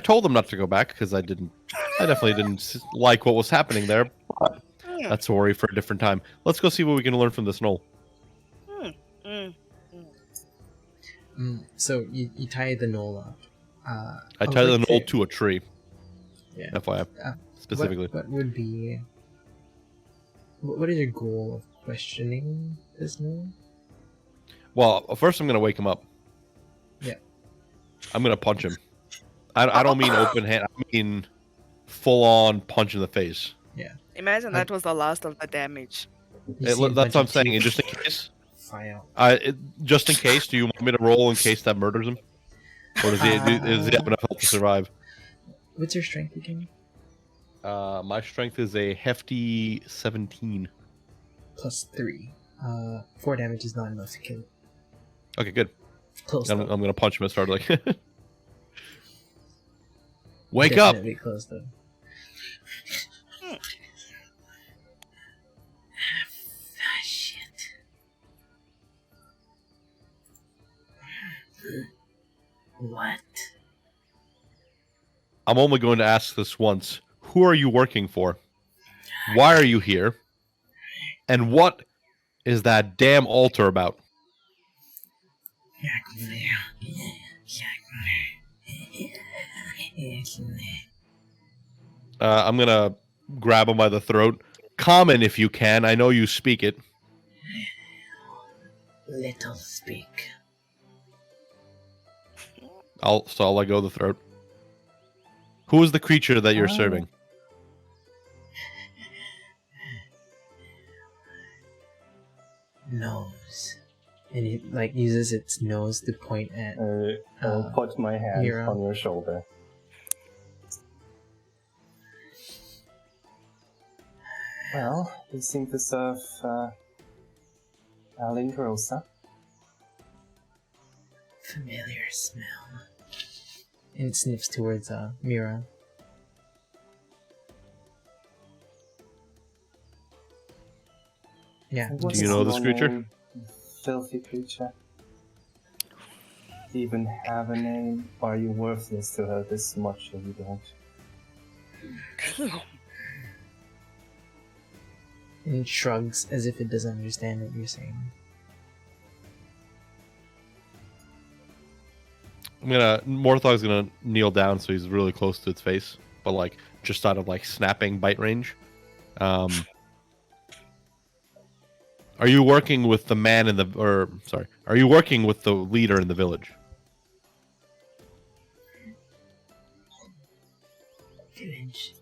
told them not to go back because I definitely didn't like what was happening there. But that's a worry for a different time. Let's go see what we can learn from this Gnoll. So you tie the Gnoll up. I tied the Gnoll to a tree. Yeah. FYI, specifically. What would be? What is your goal of questioning this Gnoll? Well, first I'm gonna wake him up. Yeah. I'm gonna punch him. I don't mean open hand. I mean full on punch in the face. Yeah. Imagine that was the last of the damage. That's what I'm saying. And just in case. Fly out. Just in case, do you want me to roll in case that murders him, or does he have enough health to survive? What's your strength again? My strength is a hefty 17. Plus 3. 4 damage is not enough to kill it. Okay, good. Close. I'm gonna punch him and start like, wake up! Definitely close though. Shit. What? I'm only going to ask this once. Who are you working for? Why are you here? And what is that damn altar about? I'm gonna grab him by the throat. Common if you can. I know you speak it. Little speak. I'll let go of the throat. Who is the creature that you're serving? Nose. And it uses its nose to point at I'll put my hand Mira. on your shoulder. Well, you seem to serve Alingrosa. familiar smell. And it sniffs towards Mira. Yeah. What's Do you know this your creature? name, filthy creature? Do you even have a name? Or are you worthless to her this much if you don't? And it shrugs as if it doesn't understand what you're saying. Morthog's gonna kneel down so he's really close to its face, but just out of snapping bite range. Are you working with the man in the, are you working with the leader in the village? Village.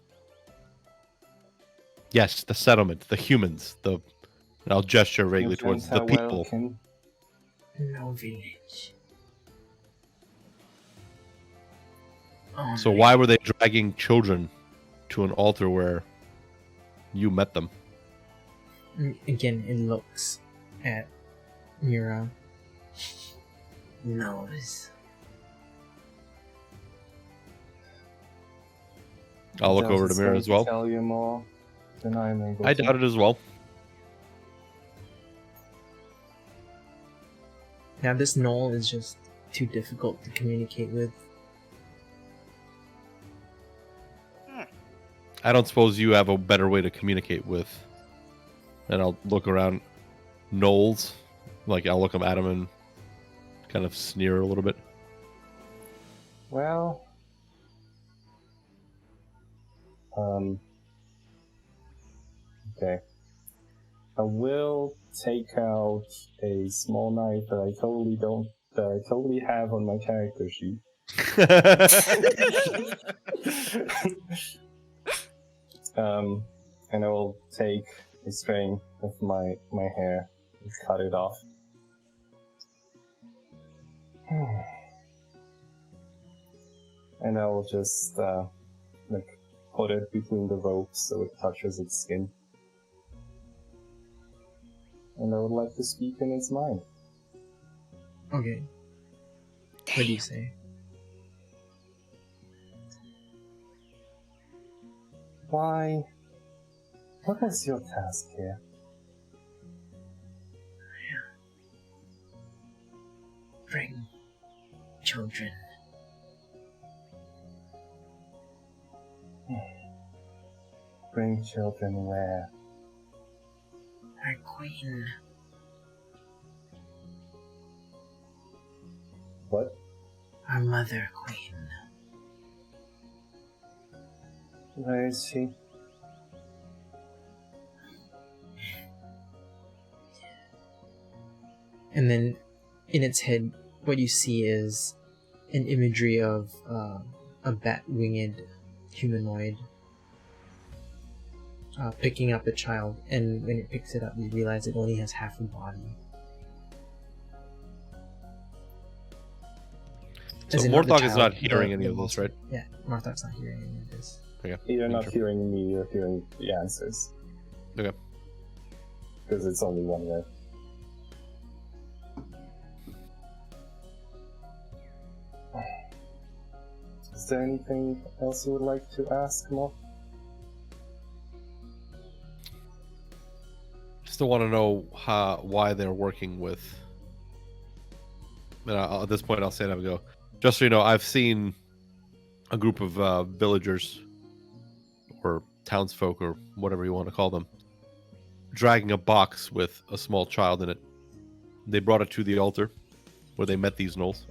Yes, the settlement, the humans, and I'll gesture vaguely towards the people. No village. So why were they dragging children to an altar where you met them? Again, it looks at Mira. Nose. I'll look over to Mira as well. Tell you more than I'm able I to. doubt it as well. Now this Gnoll is just too difficult to communicate with. I don't suppose you have a better way to communicate with. And I'll look around. Gnolls. I'll look at him and kind of sneer a little bit. Well, okay. I will take out a small knife that I totally have on my character sheet. And I will take a string of my hair and cut it off. And I will just put it between the ropes so it touches its skin. And I would like to speak in its mind. Okay. What do you say? Why? What is your task here? Bring children. Bring children where? Our queen. What? Our mother queen. Where is she? And then in its head, what you see is an imagery of a bat-winged humanoid picking up a child, and when it picks it up, you realize it only has half a body. So As in, not the Morthok is child, not hearing the any of this, monster. right? Yeah, Morthok's not hearing any of this. Okay. You're not Sure. hearing me, you're hearing the answers. Okay. Because it's only one way. Is there anything else you would like to ask, Mo? Still want to know why they're working with. And at this point, I'll say it. I'll go. Just so you know, I've seen a group of villagers or townsfolk or whatever you want to call them dragging a box with a small child in it. They brought it to the altar where they met these gnolls.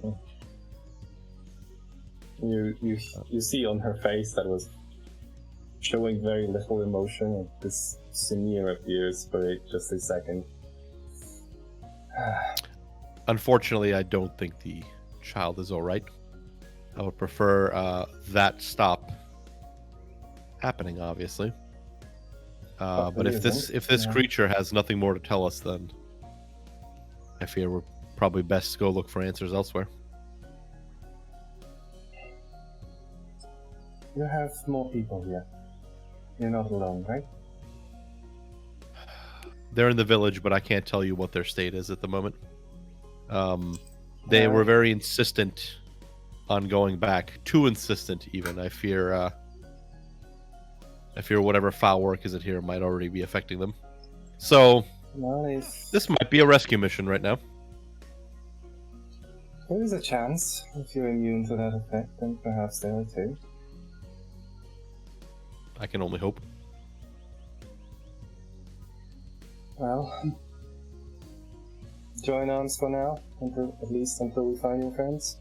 You see on her face that was showing very little emotion, and this sneer appears for just a second. Unfortunately, I don't think the child is all right. I would prefer that stop happening, obviously. But if this creature has nothing more to tell us, then I fear we're probably best to go look for answers elsewhere. You have more people here. You're not alone, right? They're in the village, but I can't tell you what their state is at the moment. They were very insistent on going back. Too insistent, even. I fear whatever foul work is in here might already be affecting them. So, this might be a rescue mission right now. There is a chance. If you're immune to that effect, then perhaps there are too. I can only hope. Well, join arms for now, at least until we find your friends.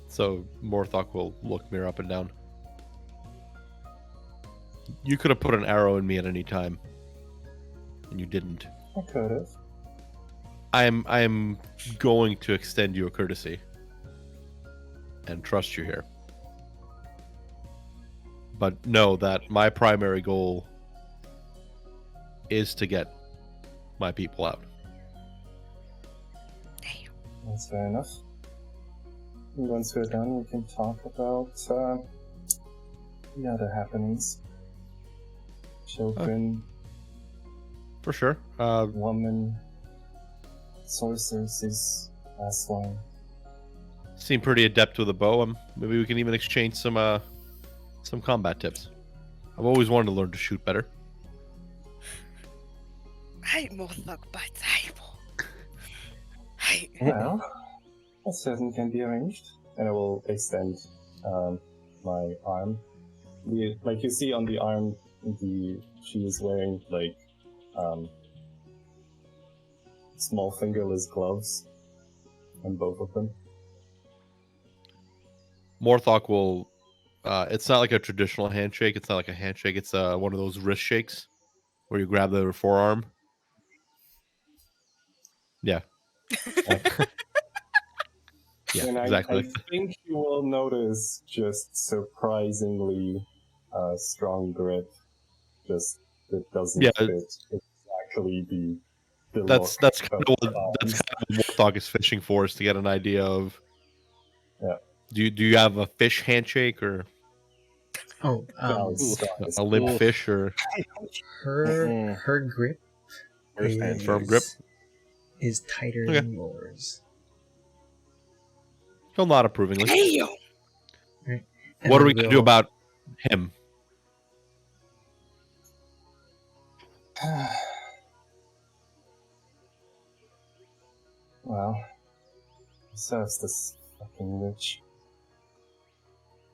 So Morthok will look Mir up and down. You could have put an arrow in me at any time, and you didn't. I could have. I am going to extend you a courtesy and trust you here. But know that my primary goal is to get my people out. That's fair enough. And once we're done, we can talk about the other happenings. Children, For sure. woman, sorceresses, last one. Seem pretty adept with a bow. Maybe we can even exchange some combat tips. I've always wanted to learn to shoot better. Well, that certainly can be arranged. And I will extend my arm. Like you see on the arm, she is wearing like small fingerless gloves on both of them. Morthok will. It's not like a traditional handshake. It's not like a handshake. It's one of those wrist shakes where you grab the forearm. Yeah. Yeah, And exactly. I think you will notice just surprisingly strong grip. Just it doesn't Yeah, fit exactly the That's look kind of of what Morthok is fishing for, is to get an idea of. Yeah. Do you have a fish handshake or Oh, a limp fish or her grip is, firm grip? is tighter Okay. than yours. He'll nod approvingly. Right? What are we going to do about him. Well, serves this fucking witch.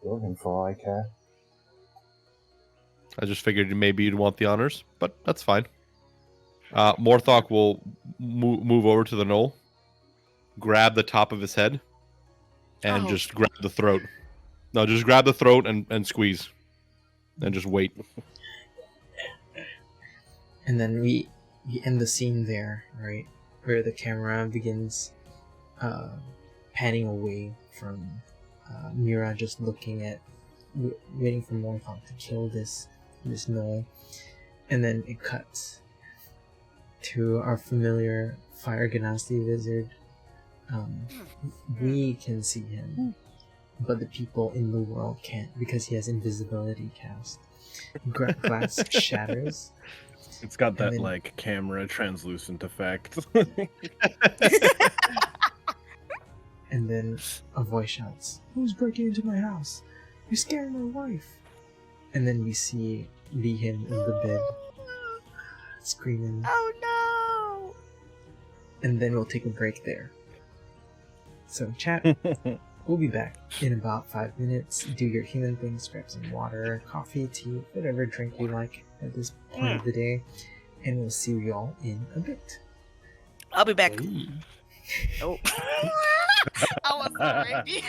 Kill him for all I care. I just figured maybe you'd want the honors, but that's fine. Morthok will move over to the Gnoll, grab the top of his head, and just grab the throat. No, just grab the throat and squeeze. And just wait. And then we end the scene there, right? Where the camera begins panning away from Mira just looking at, waiting for Morthok to kill this Gnoll. And then it cuts to our familiar Fire Ganassi wizard. We can see him, but the people in the world can't because he has invisibility cast. Glass shatters. It's got that then- like camera translucent effect. And then a voice shouts, "Who's breaking into my house? You're scaring my wife!" And then we see Lihin in the bed, screaming. Oh no! And then we'll take a break there. So chat, we'll be back in about 5 minutes. Do your human things, grab some water, coffee, tea, whatever drink you like at this point of the day. And we'll see you all in a bit. I'll be back. Oh. I was so ready.